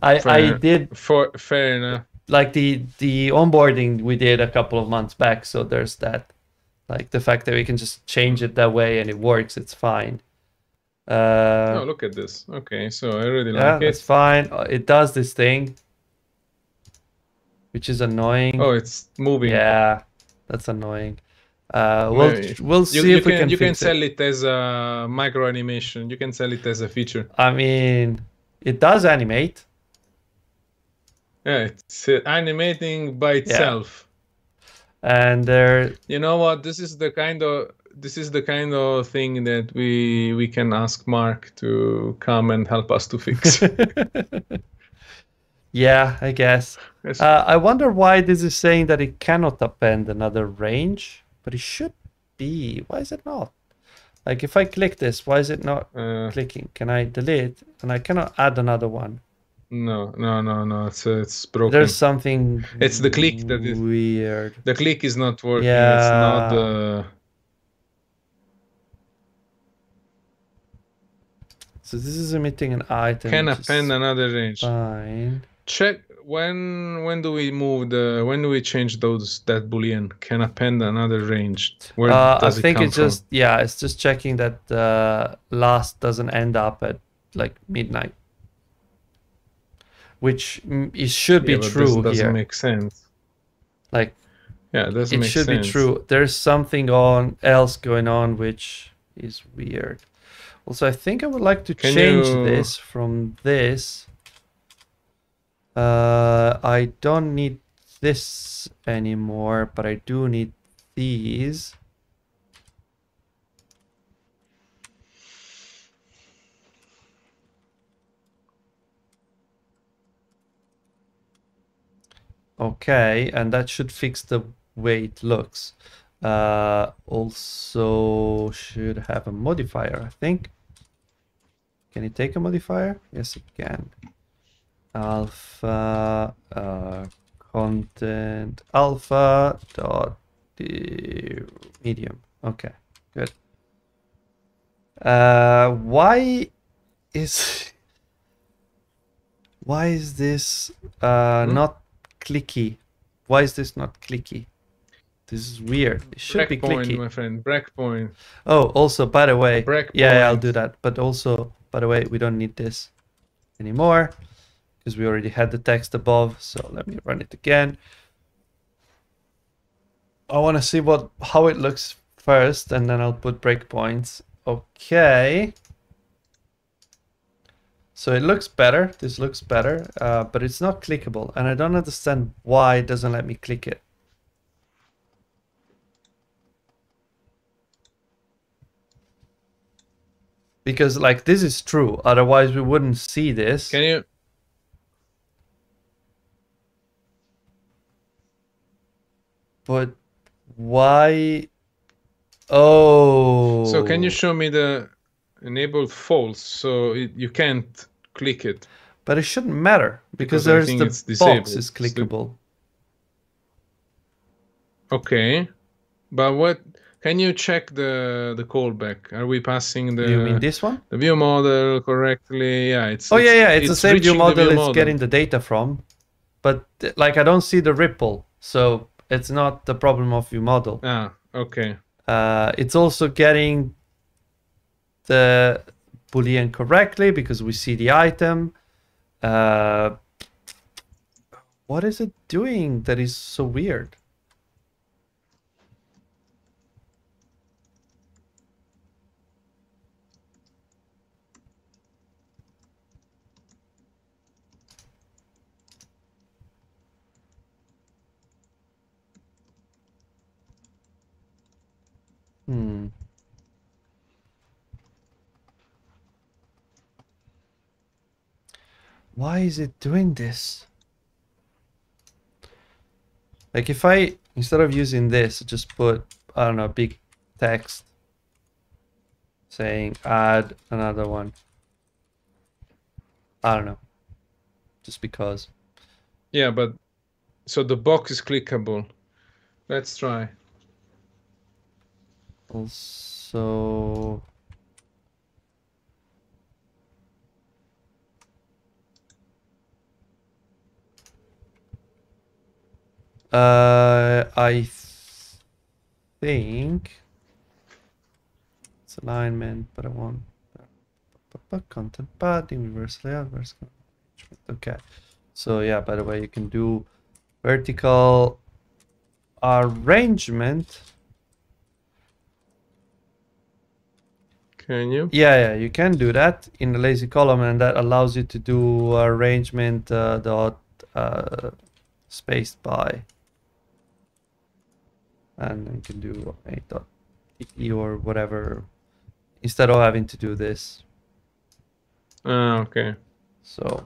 I did. Fair enough. Like the onboarding we did a couple of months back, so there's that. Like the fact that we can just change it that way and it works, it's fine. Oh, look at this. Okay, so I really like it. It's fine. It does this thing, which is annoying. Oh, it's moving. Yeah, that's annoying. We'll see if we can. You can sell it as a micro animation. You can sell it as a feature. I mean, it does animate. Yeah, it's animating by itself. Yeah. And there. You know what? This is the kind of thing that we can ask Mark to come and help us to fix. Yeah, I guess. Yes. I wonder why this is saying that it cannot append another range, but it should be. Why is it not? Like if I click this, why is it not clicking? Can I delete? And I cannot add another one. No. It's broken. There's something. It's the click that is weird. The click is not working. Yeah. It's not the. So this is emitting an item. Can append another range. Fine. Check when do we move when do we change that boolean? Can append another range. Where does I think it come it's just from? it's just checking that last doesn't end up at like midnight, which it should be true this here. Doesn't make sense. Like it doesn't make sense. It should be true. There's something else going on which is weird. Also, I think I would like to change this from this. I don't need this anymore, but I do need these. Okay, and that should fix the way it looks. Also should have a modifier, I think. Can it take a modifier? Yes, it can. Alpha content alpha dot medium. Okay, good. Why is this not clicky? Why is this not clicky? This is weird. It should be clicky. My friend. Breakpoint. Oh, also, by the way, Breakpoint. yeah, I'll do that. But also, by the way, we don't need this anymore because we already had the text above. So let me run it again. I want to see how it looks first, and then I'll put breakpoints. Okay. So it looks better. This looks better, but it's not clickable, and I don't understand why it doesn't let me click it. Because like this is true, otherwise we wouldn't see this. Can you? But why? Oh. So can you show me the enabled false so you can't click it? But it shouldn't matter because there's the box is clickable. Okay, but what? Can you check the callback? Are we passing the? You mean this one? The view model correctly? Yeah, it's. Oh yeah, it's the same view model it's getting the data from, but like I don't see the ripple, so it's not the problem of view model. Ah, okay. It's also getting the boolean correctly because we see the item. What is it doing that is so weird? Why is it doing this? Like if I, instead of using this, just put, I don't know, big text saying add another one. I don't know. Just because. Yeah, but so the box is clickable. Let's try. Also, I think it's alignment, but I want content padding, reverse layout, reverse arrangement. Okay. So yeah, by the way, you can do vertical arrangement. Can you? Yeah, you can do that in the lazy column, and that allows you to do arrangement dot spaced by, and you can do a dot e or whatever instead of having to do this. Okay. So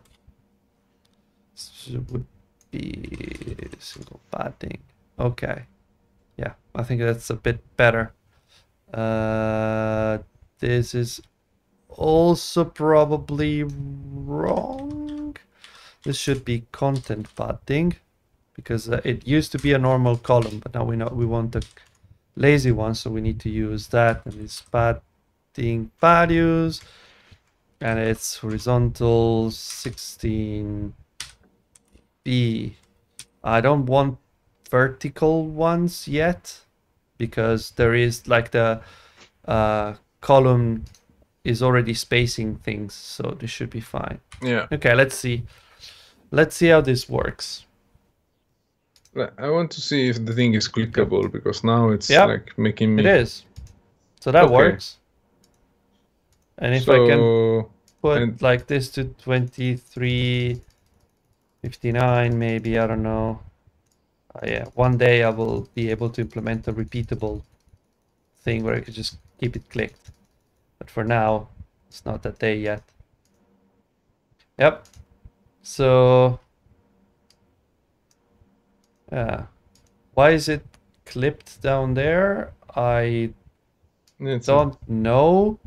it would be single padding. Okay. Yeah, I think that's a bit better. This is also probably wrong. This should be content padding because it used to be a normal column, but now we want the lazy one, so we need to use that. And it's padding values, and it's horizontal 16b. I don't want vertical ones yet because there is like the column is already spacing things, so this should be fine. Yeah. Okay, let's see how this works. I want to see if the thing is clickable because now it's like making me. It is. So that works. And if I can put like this to 2359, maybe, I don't know. Yeah, one day I will be able to implement a repeatable thing where I could just keep it clicked. But for now, it's not that day yet. Yep. So Yeah. Why is it clipped down there? I don't know,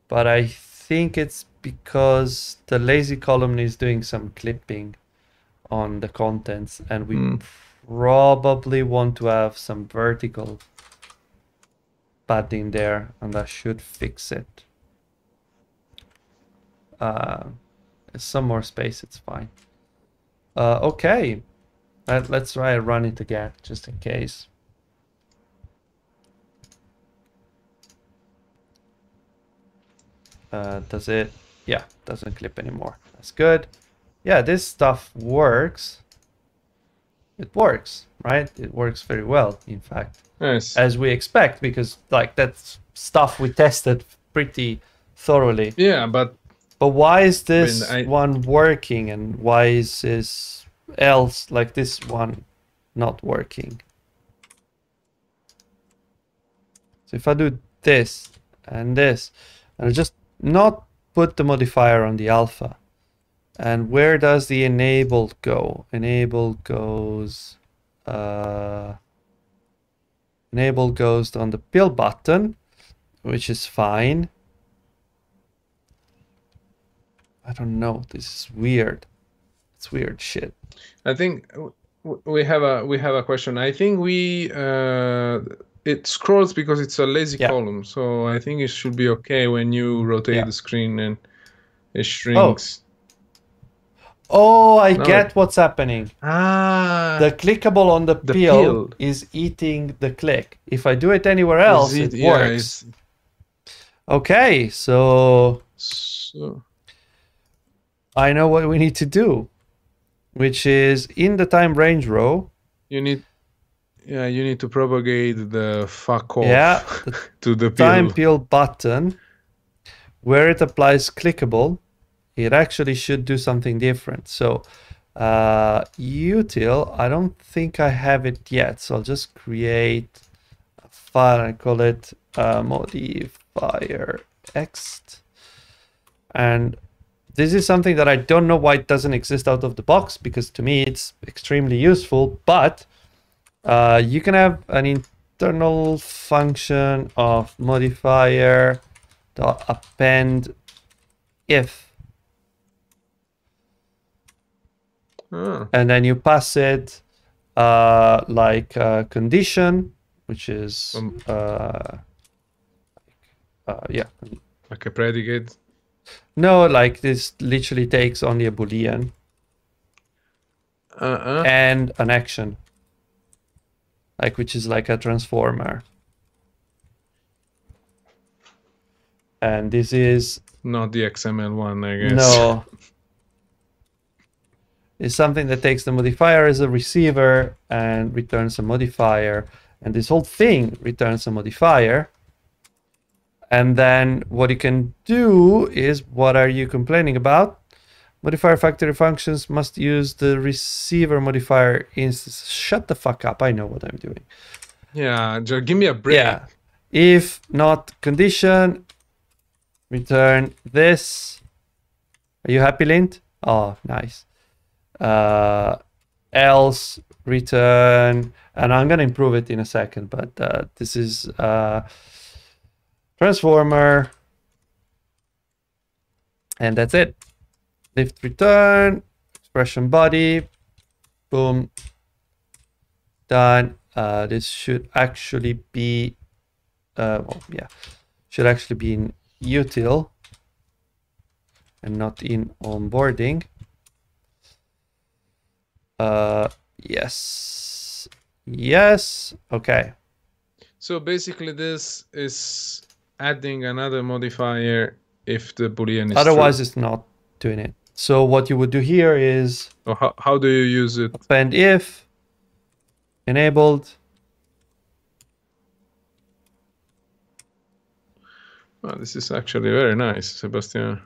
but I think it's because the lazy column is doing some clipping on the contents, and we probably want to have some vertical padding there, and that should fix it. Some more space, it's fine. Okay, let's try and run it again, just in case. Does it? Yeah, doesn't clip anymore. That's good. Yeah, this stuff works. It works, right? It works very well, in fact. Nice. As we expect, because like that's stuff we tested pretty thoroughly. Yeah, but why is this one working and why is this else like this one not working? So if I do this and this, and I just not put the modifier on the alpha, and where does the enable go? Enable goes on the pill button, which is fine. I don't know. This is weird. It's weird shit. I think we have a question. I think it scrolls because it's a lazy column, so I think it should be okay when you rotate the screen and it shrinks. Oh, I get what's happening. The clickable on the pill is eating the click. If I do it anywhere else, it works. Okay, so I know what we need to do, which is in the time range row. You need to propagate the fuck off to the pill. Time pill button, where it applies clickable, it actually should do something different. So util, I don't think I have it yet. So I'll just create a file and call it modifier ext. And this is something that I don't know why it doesn't exist out of the box, because to me it's extremely useful, but you can have an internal function of modifier dot append if. And then you pass it like a condition, which is like a predicate. No, like this literally takes only a boolean and an action, like which is like a transformer. And this is not the XML one, I guess. No. Is something that takes the modifier as a receiver and returns a modifier, and this whole thing returns a modifier. And then what you can do is, what are you complaining about? Modifier factory functions must use the receiver modifier instance. Shut the fuck up, I know what I'm doing. Yeah, just give me a break. Yeah. If not condition, return this. Are you happy, Lint? Oh, nice. Else return, and I'm gonna improve it in a second, but this is transformer, and that's it. Lift return, expression body, boom, done. This should actually be should actually be in util and not in onboarding. Yes. Okay. So basically this is adding another modifier if the boolean is otherwise true. It's not doing it. So what you would do here is how do you use it? Append if enabled. Oh, this is actually very nice, Sebastian.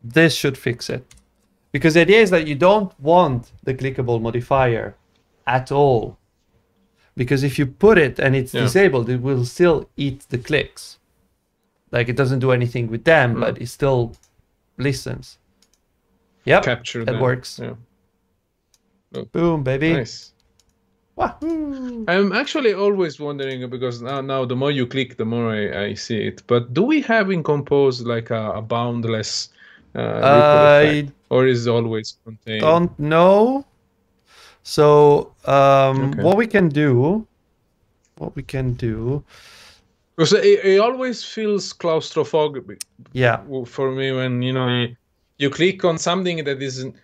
This should fix it. Because the idea is that you don't want the clickable modifier at all. Because if you put it and it's disabled, it will still eat the clicks. Like it doesn't do anything with them, but it still listens. Yep, Capture that them. works. Yeah. Oh, Boom, baby. nice. Wahoo! I'm actually always wondering because now the more you click, the more I see it. But do we have in Compose like a boundless ripple I effect, or is it always contained? don't know. So Okay. what we can do, Because it always feels claustrophobic yeah, for me when you click on something that isn't,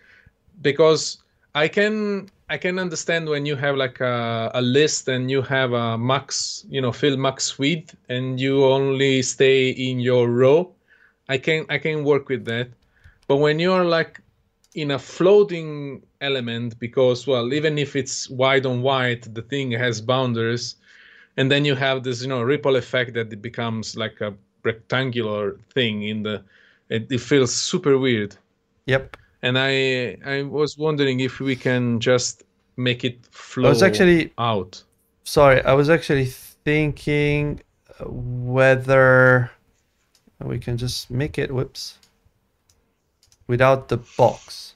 because I can understand when you have like a list and you have a max, fill max width, and you only stay in your row. I can work with that. But when you're like in a floating element, because well, even if it's wide on white, the thing has boundaries, and then you have this ripple effect that it becomes like a rectangular thing it feels super weird. yep. And I was wondering if we can just make it I was flow actually out. sorry. I was actually thinking whether we can just make it. Whoops. Without the box.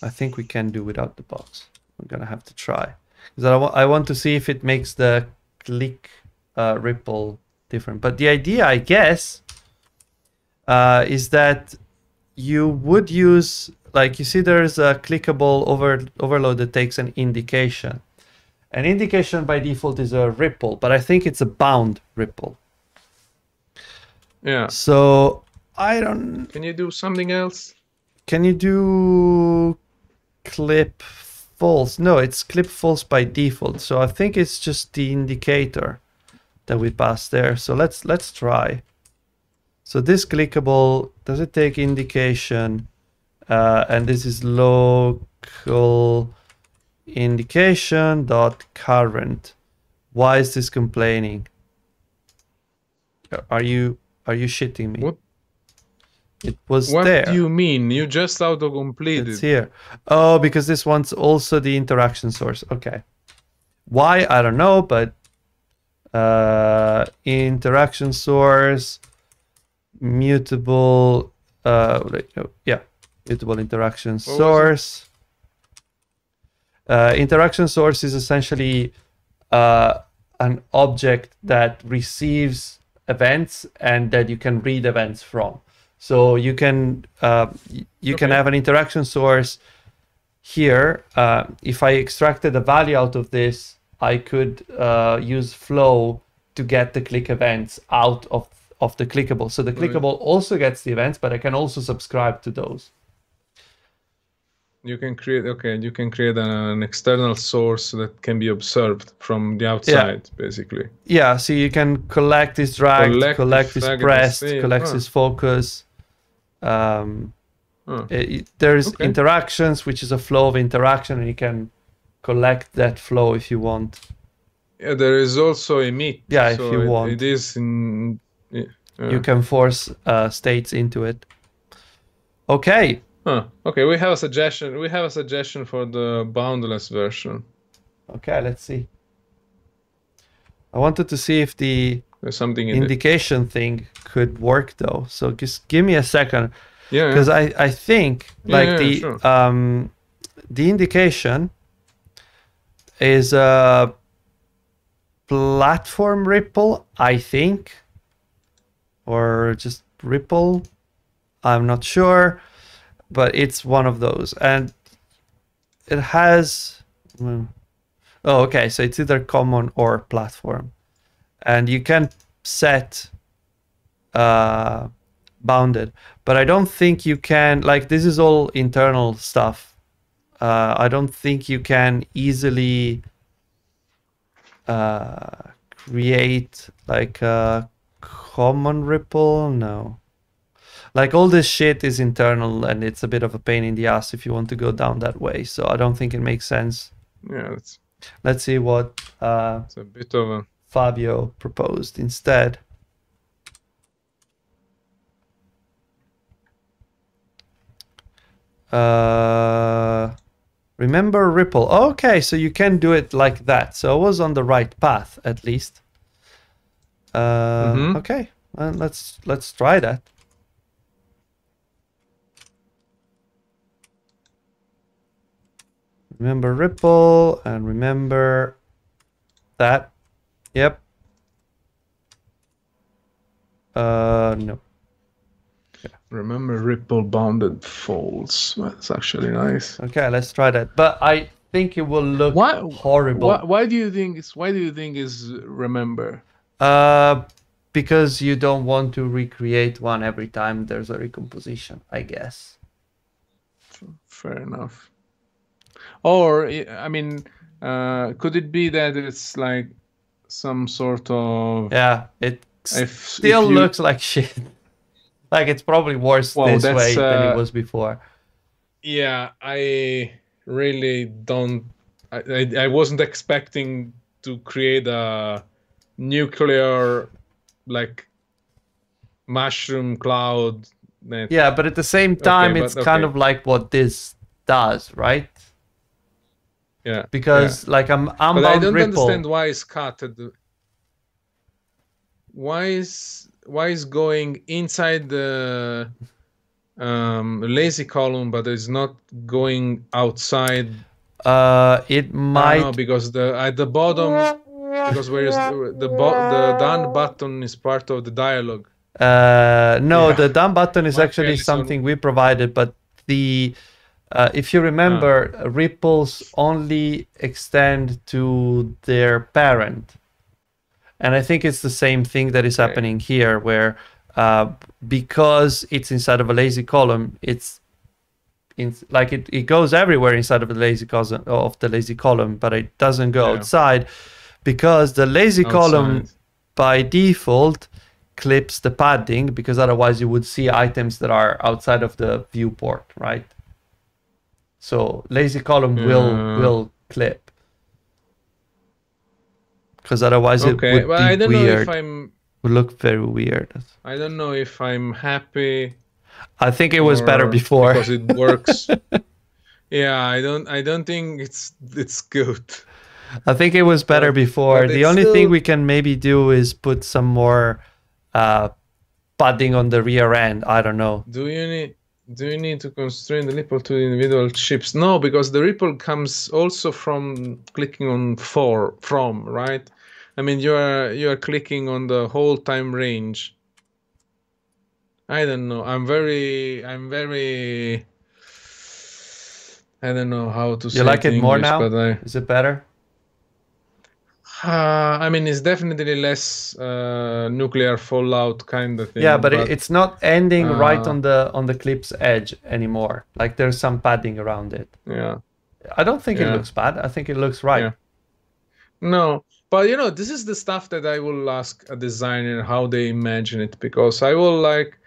I think we can do without the box. I'm gonna have to try because I want to see if it makes the click ripple different. But the idea, I guess, is that you would use, like, you see there's a clickable overload that takes an indication. An indication by default is a ripple, but I think it's a bound ripple. Yeah. So I don't. Can you do something else? Can you do clip false? No, it's clip false by default. So I think it's just the indicator that we pass there. So let's try. So this clickable, does it take indication? And this is local indication dot current. Why is this complaining? Are you shitting me? What? It was What there. do you mean? You just It's auto-completed. here. Oh, because this one's also the interaction source. Okay. Why? I don't know, but interaction source, mutable, yeah, mutable interaction source. Interaction source is essentially an object that receives events and that you can read events from. So you can can have an interaction source here. If I extracted a value out of this, I could use flow to get the click events out of the clickable. So the clickable also gets the events, but I can also subscribe to those. You can create an external source that can be observed from the outside, basically. Yeah, so you can collect is dragged, collect is pressed, collect is focus. There's interactions, which is a flow of interaction, and you can collect that flow if you want. Yeah, there is also emit. Yeah, if you want. It is in. You can force states into it. Okay. Okay, we have a suggestion. We have a suggestion for the boundless version. Okay, let's see. I wanted to see if the There's something in indication thing could work though. So just give me a second. Yeah. Because I think like the indication is a platform ripple, I think, or just ripple. I'm not sure, but it's one of those, and it has. Oh, okay. So it's either common or platform, and you can set bounded, but I don't think you can, like, this is all internal stuff. I don't think you can easily create like a common ripple. No, like all this shit is internal and it's a bit of a pain in the ass if you want to go down that way. So I don't think it makes sense. Yeah, let's see what it's a bit of a Fabio proposed instead. Remember ripple. Okay, so you can do it like that. So I was on the right path at least. Okay, well, let's try that. Remember ripple and remember that. Yep. No. Remember ripple bounded folds. That's actually nice. Okay, let's try that. But I think it will look horrible. Why do you think is remember? Because you don't want to recreate one every time there's a recomposition, I guess. Fair enough. Or I mean, could it be that it's like some sort of it still looks like shit. Like it's probably worse this way than it was before. Yeah, I really don't. I wasn't expecting to create a nuclear like mushroom cloud. Yeah, but at the same time, it's kind of like what this does, right? Yeah. Because like I'm but I don't ripple. understand why it's cut. Why is going inside the lazy column, but it's not going outside? It might. No, because at the bottom, because where is the done button is part of the dialog. No, the done button is actually something we provided, but the if you remember, ripples only extend to their parent. And I think it's the same thing that is happening here, where because it's inside of a lazy column, it's like it goes everywhere inside of the lazy column, but it doesn't go outside, because the lazy column by default clips the padding, because otherwise you would see items that are outside of the viewport, right? So lazy column will clip. Because otherwise it would be I don't weird. know if would look very weird. I don't know if I'm happy. I think it was better before because it works. Yeah, I don't think it's good. I think it was better before. The only thing we can maybe do is put some more padding on the rear end. I don't know. Do you need to constrain the ripple to individual chips? No, because the ripple comes also from clicking on from, right? I mean, you are clicking on the whole time range. I don't know. I'm very. I don't know how to say. You like it more now? But is it better? I mean, it's definitely less nuclear fallout kind of thing. Yeah, but it's not ending right on the clip's edge anymore. Like there's some padding around it. Yeah. I don't think it looks bad. I think it looks right. Yeah. No, but this is the stuff that I will ask a designer how they imagine it, because I will like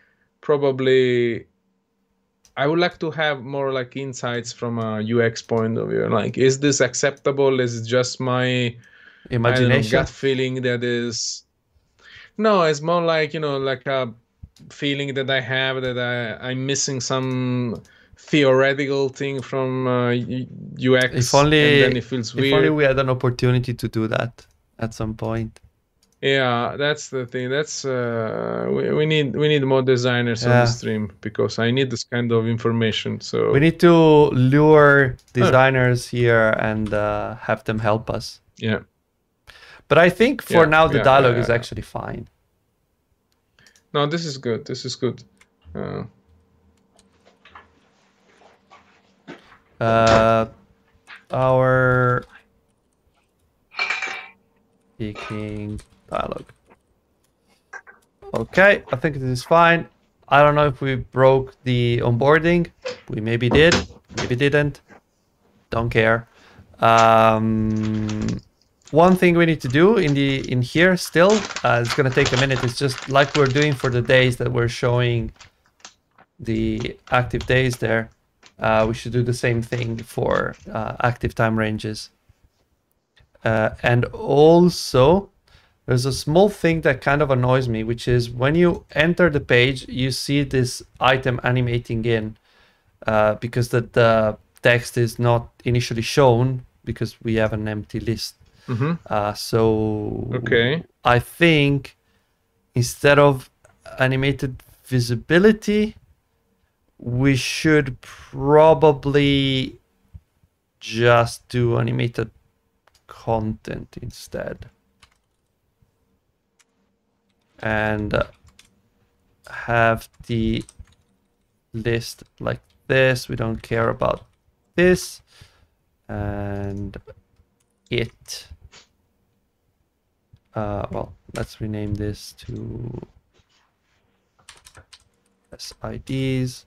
I would like to have more like insights from a UX point of view. Like, is this acceptable? Is it just my imagination, gut feeling that is? No, it's more like like a feeling that I have that I'm missing some theoretical thing from UX. If only, and then it feels weird. If only we had an opportunity to do that at some point. Yeah, that's the thing. That's we need more designers on the stream, because I need this kind of information. So we need to lure designers here and have them help us. Yeah. But I think for now the dialogue is actually fine. No, this is good. This is good. Our speaking dialogue. Okay, I think this is fine. I don't know if we broke the onboarding. We maybe did, maybe didn't. Don't care. One thing we need to do in here still, it's gonna take a minute. It's just like we're doing for the days that we're showing the active days there. We should do the same thing for active time ranges. And also, there's a small thing that kind of annoys me, which is when you enter the page, you see this item animating in because the text is not initially shown because we have an empty list. So I think instead of animated visibility, we should probably just do animated content instead. And have the list like this. We don't care about this. And it. Well, let's rename this to SIDs.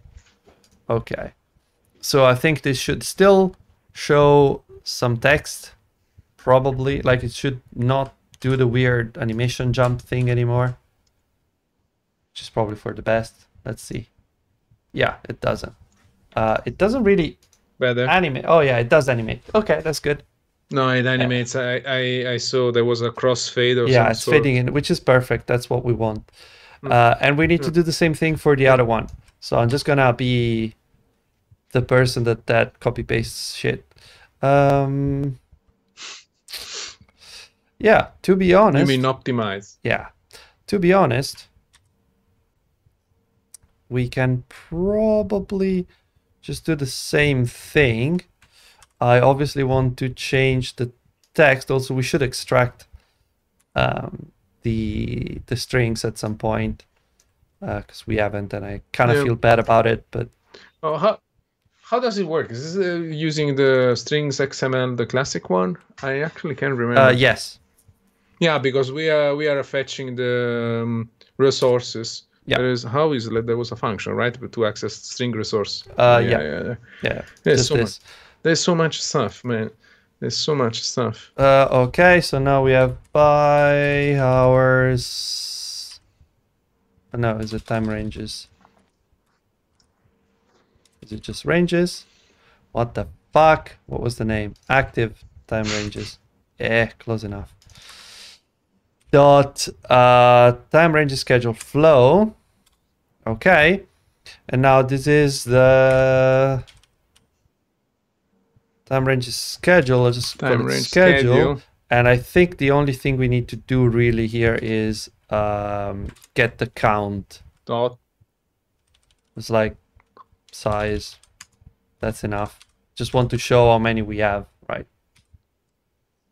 Okay. So I think this should still show some text. Probably. Like it should not do the weird animation jump thing anymore. Which is probably for the best. Let's see. Yeah, it doesn't. It doesn't really animate. Oh yeah, it does animate. Okay, that's good. No, it animates. I saw there was a crossfade or yeah, some it's sort. fading in, which is perfect. That's what we want. And we need to do the same thing for the other one. So I'm just gonna be the person that copy pastes shit. Yeah, to be honest. You mean optimize? Yeah, to be honest, we can probably just do the same thing. I obviously want to change the text. Also, we should extract the strings at some point because we haven't, and I kind of feel bad about it. But how does it work? Is this using the strings XML, the classic one? I actually can't remember. Yes. Yeah, because we are fetching the resources. Yeah. There was a function, right, to access string resource. Yeah. There's so much stuff, man. There's so much stuff. Okay, so now we have by hours. No, is it time ranges? Is it just ranges? What the fuck? What was the name? Active time ranges. Close enough. Dot time ranges schedule flow. Okay, and now this is the time ranges schedule. I'll just call it schedule. And I think the only thing we need to do really here is get the count. Dot. It's like size. That's enough. Just want to show how many we have, right?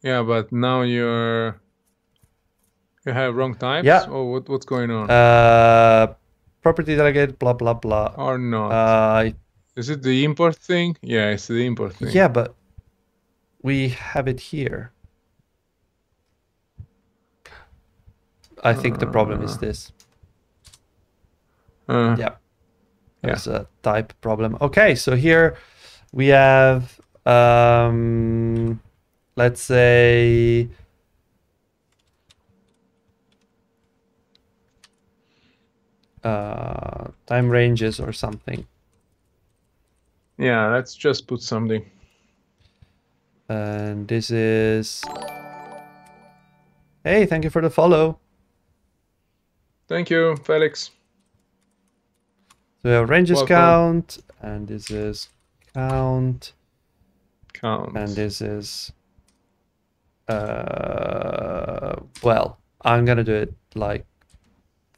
Yeah, but now you have wrong types. Yeah. Oh, what's going on? Property delegate, blah blah blah. Or not? Is it the import thing? Yeah, it's the import thing. Yeah, but we have it here. I think the problem is this. Yeah. There's a type problem. Okay, so here we have, let's say, time ranges or something. Yeah, let's just put something. And this is... Hey, thank you for the follow. Thank you, Felix. So we have ranges count, and this is count. And this is... well, I'm gonna do it like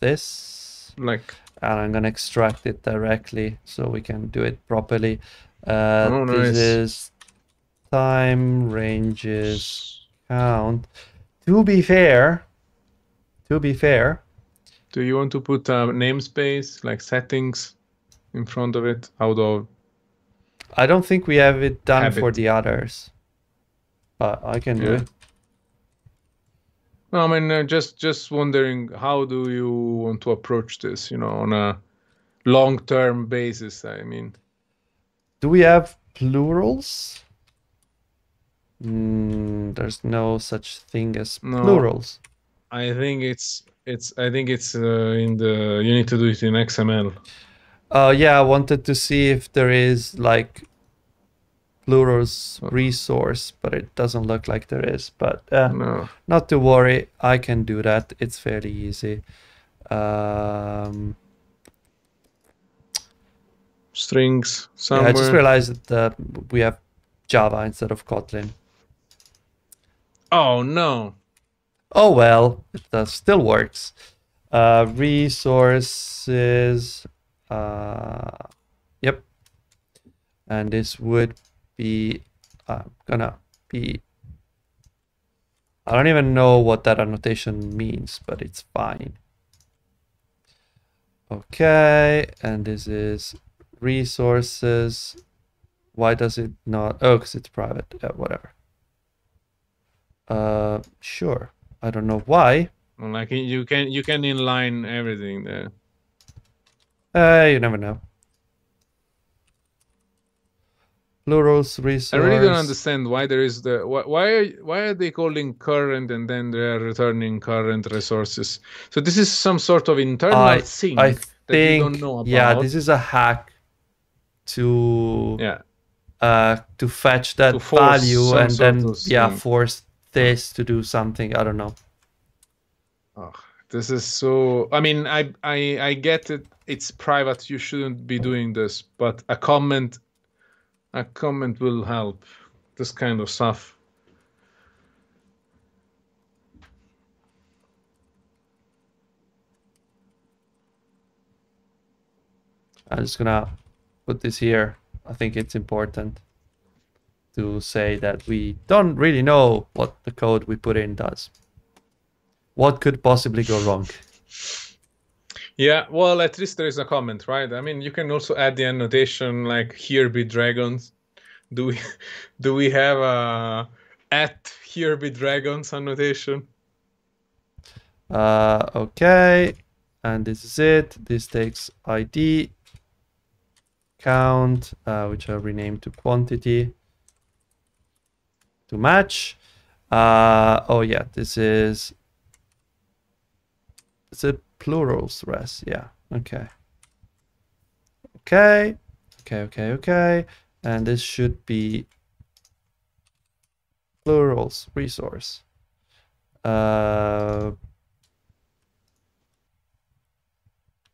this. And I'm gonna extract it directly so we can do it properly. This is time ranges count. To be fair, do you want to put a namespace like settings in front of it? I don't think we have it done for the others, but I can do it. No, I mean, just wondering, how do you want to approach this, on a long-term basis? I mean, do we have plurals? There's no such thing as plurals. I think it's in the, you need to do it in XML. Yeah, I wanted to see if there is like plurals resource, but it doesn't look like there is. But no, not to worry, I can do that. It's fairly easy. Strings somewhere. Yeah, I just realized that we have Java instead of Kotlin. Oh no. Oh well, it still works. Resources. Yep. And this would be I'm gonna be... I don't even know what that annotation means, but it's fine. Okay, and this is resources. Why does it not? Oh, because it's private. Yeah, whatever. Sure. I don't know why. Well, like you can inline everything there. You never know. Plurals resource. I really don't understand why there is the why are they calling current and then they are returning current resources. So this is some sort of internal thing I that you don't know about. Yeah, this is a hack to to fetch that value and then force this to do something. I don't know. Oh, this is so. I mean, I get it. It's private. You shouldn't be doing this, but a comment will help. This kind of stuff. I'm just gonna put this here. I think it's important to say that we don't really know what the code we put in does. What could possibly go wrong? Yeah, well, at least there is a comment, right? I mean, you can also add the annotation like "here be dragons." Do we have a at "here be dragons" annotation? Okay, and this is it. This takes ID count, which I renamed to quantity to match. Oh yeah, this is... Is it plurals res? Yeah. Okay. Okay. And this should be plurals resource.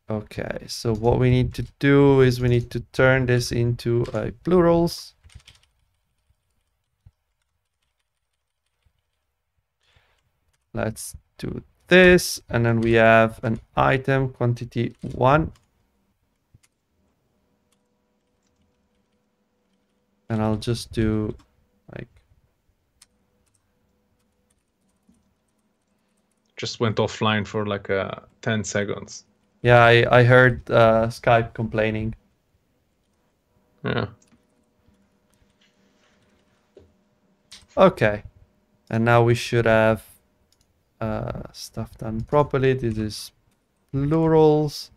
Okay, so what we need to do is we need to turn this into a plurals. Let's do this, and then we have an item quantity 1. And I'll just do like... Just went offline for like 10 seconds. Yeah, I heard Skype complaining. Yeah. Okay. And now we should have stuff done properly. This is plurals.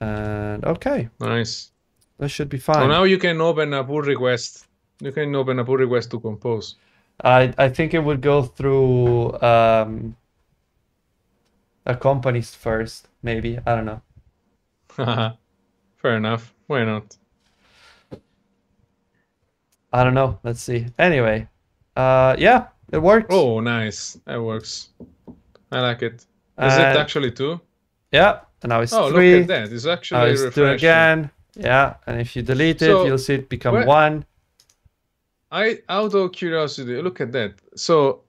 And okay. Nice. That should be fine. So now you can open a pull request. You can open a pull request to compose. I think it would go through companies first, maybe. I don't know. Fair enough. Why not? I don't know. Let's see. Anyway, yeah, it works. Oh, nice. That works. I like it. Is it actually 2? Yeah, and now it's 3. Look at that. It's actually refreshing. 2 again. Yeah, and if you delete it, you'll see it become 1. Out of curiosity, look at that. So,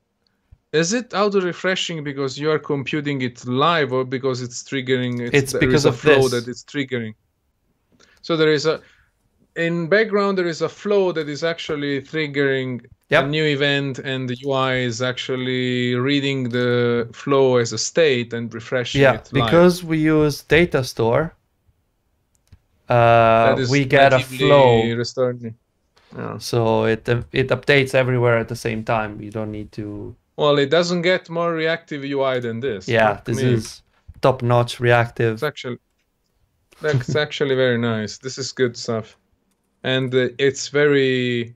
is it auto-refreshing because you are computing it live or because it's triggering? It's because of flow this. that it's triggering. So there is in background, there is a flow that is actually triggering a new event, and the UI is actually reading the flow as a state and refreshing it live. Because we use data store, we get a flow. Yeah. So it updates everywhere at the same time. You don't need to... Well, it doesn't get more reactive UI than this. Yeah, this is top-notch reactive. That's actually very nice. This is good stuff. And it's very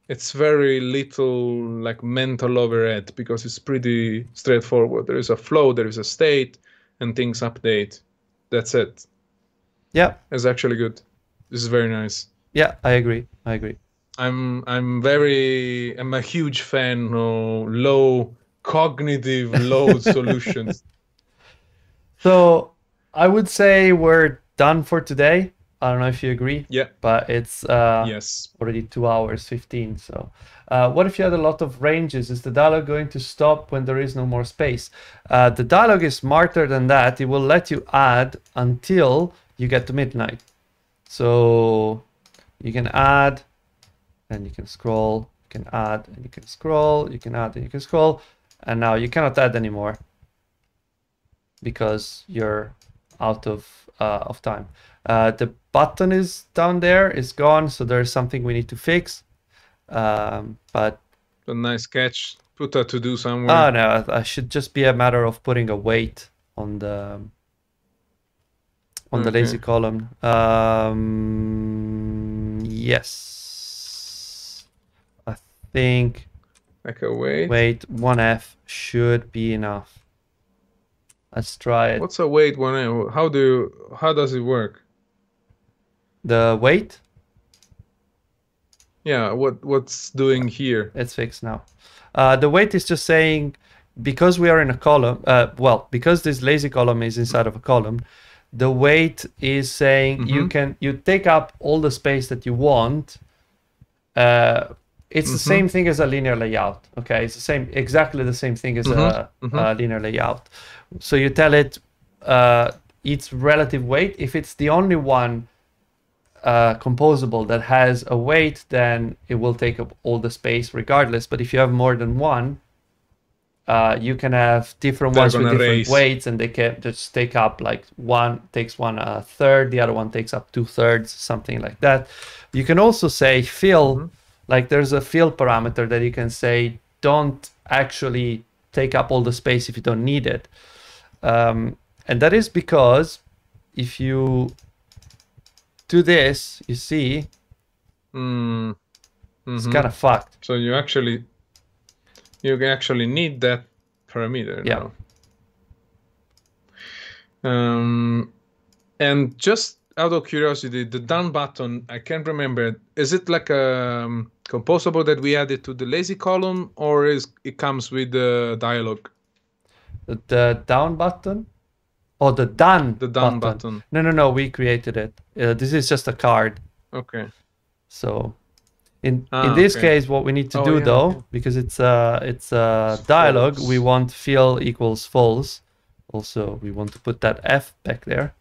little like mental overhead because it's pretty straightforward. There is a flow, there is a state, and things update. That's it. Yeah. It's actually good. This is very nice. Yeah, I agree. I'm a huge fan of low cognitive load solutions. So I would say we're done for today. I don't know if you agree. Yeah. But it's already 2 hours 15. So what if you had a lot of ranges? Is the dialog going to stop when there is no more space? The dialog is smarter than that. It will let you add until you get to midnight. So you can add and you can scroll, you can add, and you can scroll, you can add, and you can scroll, and now you cannot add anymore because you're out of time. The button is down there, is gone, so there's something we need to fix. But a nice catch. Put a to do somewhere. Oh no, I should just be a matter of putting a weight on the lazy column. Yes, I think like a weight. Weight 1F should be enough. Let's try it. What's a weight 1F? How does it work? The weight? Yeah, what's doing here? It's fixed now. The weight is just saying, because we are in a column, because this lazy column is inside of a column, the weight is saying you take up all the space that you want. It's the same thing as a linear layout. Okay, it's exactly the same thing as a linear layout. So you tell it its relative weight. If it's the only one composable that has a weight, then it will take up all the space regardless. But if you have more than one, you can have different ones with different weights, and they can just take up, like, one takes one a third, the other one takes up 2/3, something like that. You can also say fill, like there's a fill parameter that you can say don't actually take up all the space if you don't need it. And that is because if you do this, you see, it's kind of fucked. So you actually need that parameter now. And just out of curiosity, the done button, I can't remember. Is it like a composable that we added to the lazy column, or it comes with the dialog? The down button? Oh, the done button. No, we created it. This is just a card. Okay. So in this case, what we need to do though, because it's a dialog, false. We want fill equals false. Also, we want to put that F back there.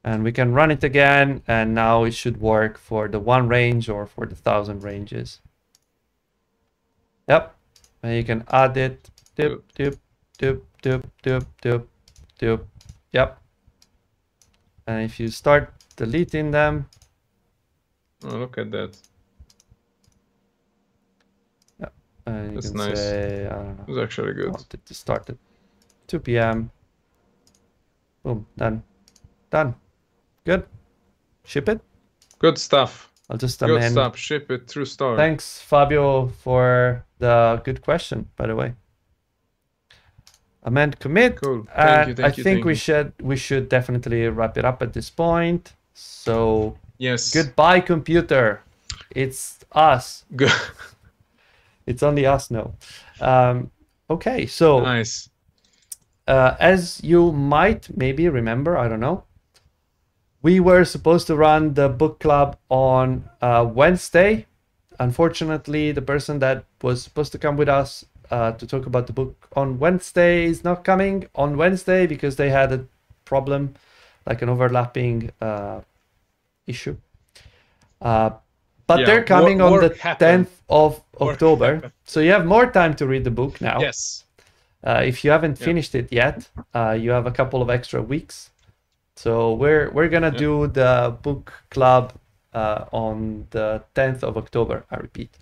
And we can run it again, and now it should work for the 1 range or for the 1,000 ranges. Yep. And you can add it. Doop, doop, doop, doop, doop, doop, doop. Yep. And if you start deleting them. Oh, look at that. Yep. And you That's can nice. say, I don't know. It's actually good. I wanted to start at 2 p.m. Boom. Done. Done. Good. Ship it. Good stuff. I'll just amend. Good stuff. Ship it through store. Thanks, Fabio, for the good question, by the way. Amend commit. Cool. Thank you. I think we should definitely wrap it up at this point. So yes. Goodbye, computer. It's us. Good. It's only us now. Okay, so nice. As you might maybe remember, I don't know, we were supposed to run the book club on Wednesday. Unfortunately, the person that was supposed to come with us to talk about the book on Wednesday is not coming on Wednesday because they had a problem, like an overlapping issue. But they're coming on the 10th of October. So you have more time to read the book now. Yes. If you haven't finished it yet, you have a couple of extra weeks. So we're gonna do the book club on the 10th of October. I repeat.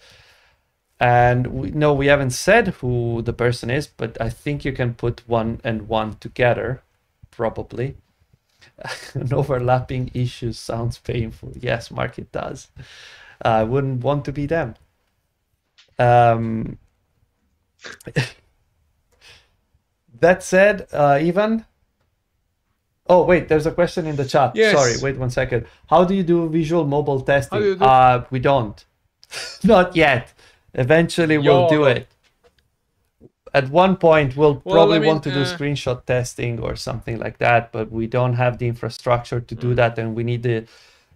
And we haven't said who the person is, but I think you can put 1 and 1 together, probably. An overlapping issue sounds painful. Yes, Mark, it does. I wouldn't want to be them. That said, Ivan. Oh, wait, there's a question in the chat. Yes. Sorry, wait 1 second. How do you do visual mobile testing? We don't. Not yet. Eventually, we'll do it. At one point, we'll probably want to do screenshot testing or something like that, but we don't have the infrastructure to do that, and we need the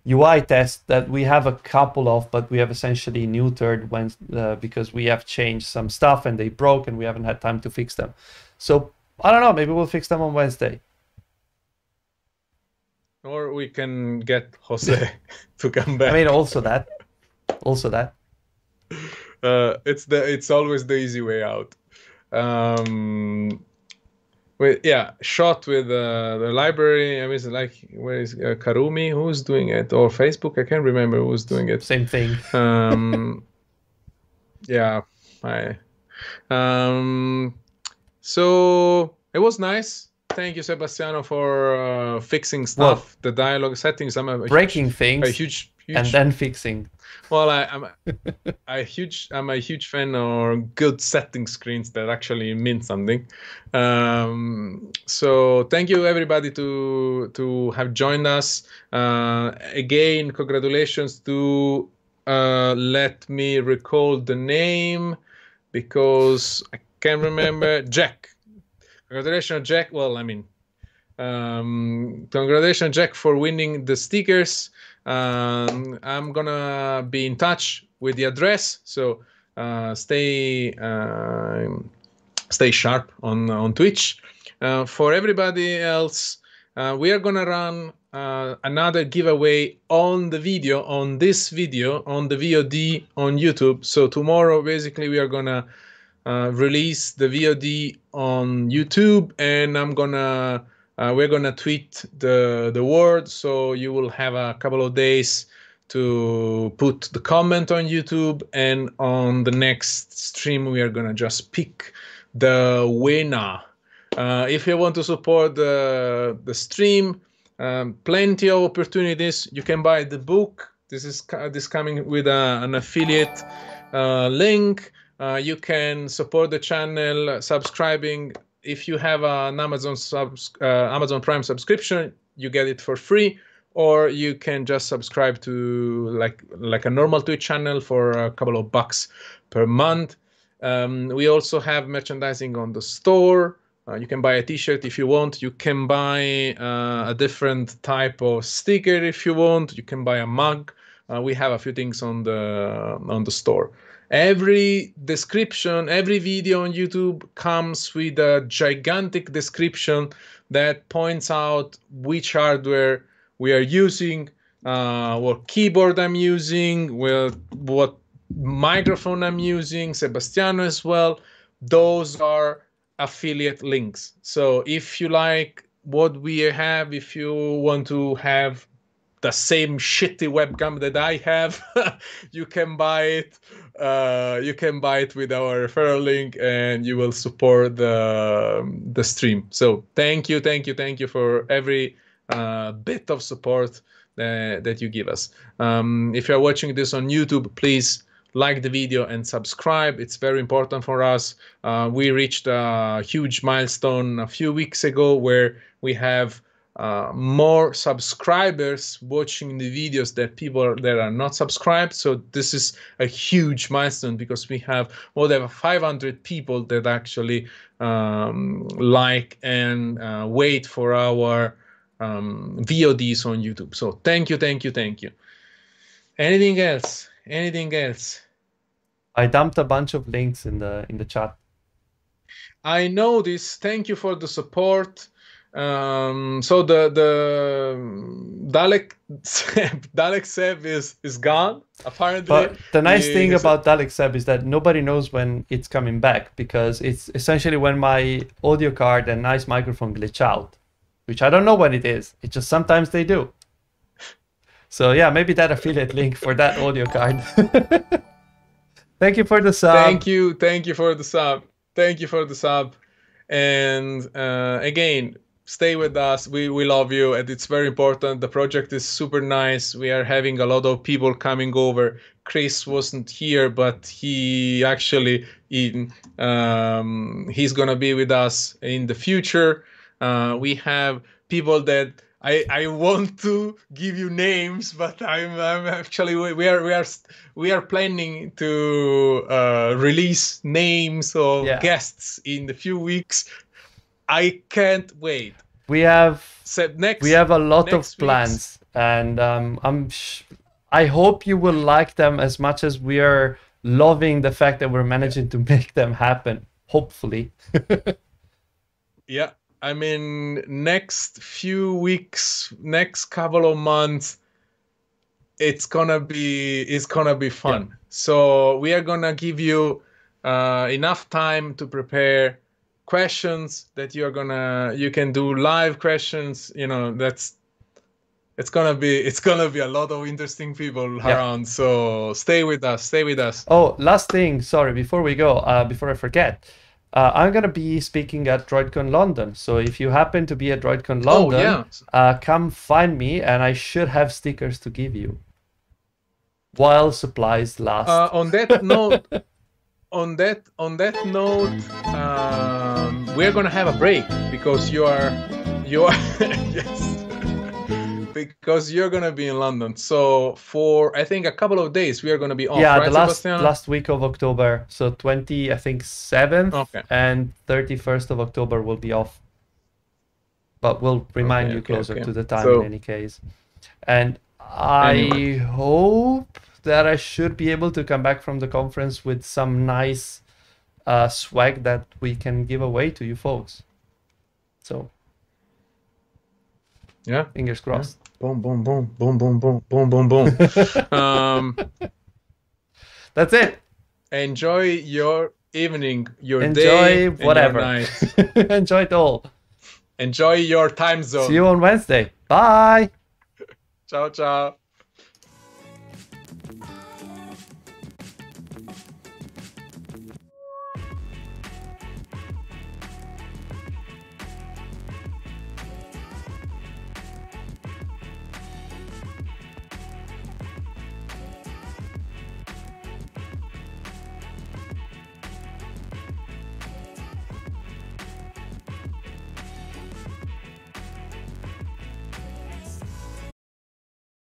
UI test that we have a couple of, but we have essentially neutered because we have changed some stuff and they broke and we haven't had time to fix them. So, I don't know, maybe we'll fix them on Wednesday. Or we can get Jose to come back. I mean, also that. Also that. It's always the easy way out. Yeah, shot with the library. I mean, like, where is Karumi? Who's doing it? Or Facebook? I can't remember who's doing it. Same thing. Yeah, so it was nice. Thank you, Sebastiano, for fixing stuff, the dialogue settings. I'm breaking things, huge, and then fixing. Well, I'm a huge fan of good setting screens that actually mean something. So thank you everybody to have joined us. Again, congratulations to let me recall the name because I can't remember. Jack. Congratulations, Jack. Well, I mean, congratulations, Jack, for winning the stickers. I'm gonna be in touch with the address, so stay sharp on Twitch. For everybody else, we are gonna run another giveaway on the video, on the VOD on YouTube. So tomorrow, basically, we are gonna release the VOD on YouTube, and we're gonna tweet the word, so you will have a couple of days to put the comment on YouTube, and on the next stream we are gonna just pick the winner. If you want to support the stream, plenty of opportunities. You can buy the book. This is coming with an affiliate link. You can support the channel subscribing. If you have an Amazon Prime subscription, you get it for free, or you can just subscribe to like a normal Twitch channel for a couple of bucks per month. We also have merchandising on the store. You can buy a t-shirt if you want. You can buy a different type of sticker if you want. You can buy a mug. We have a few things on the store. Every description, every video on YouTube comes with a gigantic description that points out which hardware we are using, what keyboard I'm using, what microphone I'm using, Sebastiano as well. Those are affiliate links. So if you like what we have, if you want to have the same shitty webcam that I have, you can buy it. You can buy it with our referral link, and you will support the stream. So thank you for every bit of support that you give us. If you're watching this on YouTube, please like the video and subscribe. It's very important for us. We reached a huge milestone a few weeks ago where we have more subscribers watching the videos than people that are not subscribed. So this is a huge milestone because we have more than 500 people that actually like and wait for our VODs on YouTube. So thank you. Anything else? I dumped a bunch of links in the chat. I know this. Thank you for the support. So the Dalek Seb is gone apparently. But the nice thing about Dalek Seb is that nobody knows when it's coming back, because it's essentially when my audio card and nice microphone glitch out, which I don't know when it is. It's just sometimes they do. So yeah, maybe that affiliate link for that audio card. Thank you for the sub. Thank you for the sub. And again, stay with us. We love you, and it's very important. The project is super nice. We are having a lot of people coming over. Chris wasn't here, but he actually he's gonna be with us in the future. We have people that I want to give you names, but I'm actually we are planning to release names of guests in the few weeks. I can't wait. We have a lot of plans, and I hope you will like them as much as we are loving the fact that we're managing to make them happen. Hopefully. Yeah. I mean, next few weeks, next couple of months, it's gonna be fun. So we are gonna give you enough time to prepare questions that you can do live questions. It's gonna be a lot of interesting people around. So stay with us. Stay with us. Oh, last thing, sorry, before we go, before I forget, I'm gonna be speaking at DroidCon London. So if you happen to be at DroidCon London, come find me, and I should have stickers to give you while supplies last. On that note, we're gonna have a break because you are yes. Because you're gonna be in London, so for I think a couple of days we are gonna be off. Yeah, right, the last Sebastiano? last week of October, so 20, I think 7th Okay. and 31st of October will be off. But we'll remind you closer to the time in any case. And I hope that I should be able to come back from the conference with some nice swag that we can give away to you folks. So yeah, fingers crossed. Boom, boom, boom, boom, boom, boom, boom, boom, boom. That's it. Enjoy your evening, your day, whatever. And your night. Enjoy it all. Enjoy your time zone. See you on Wednesday. Bye. Ciao, ciao.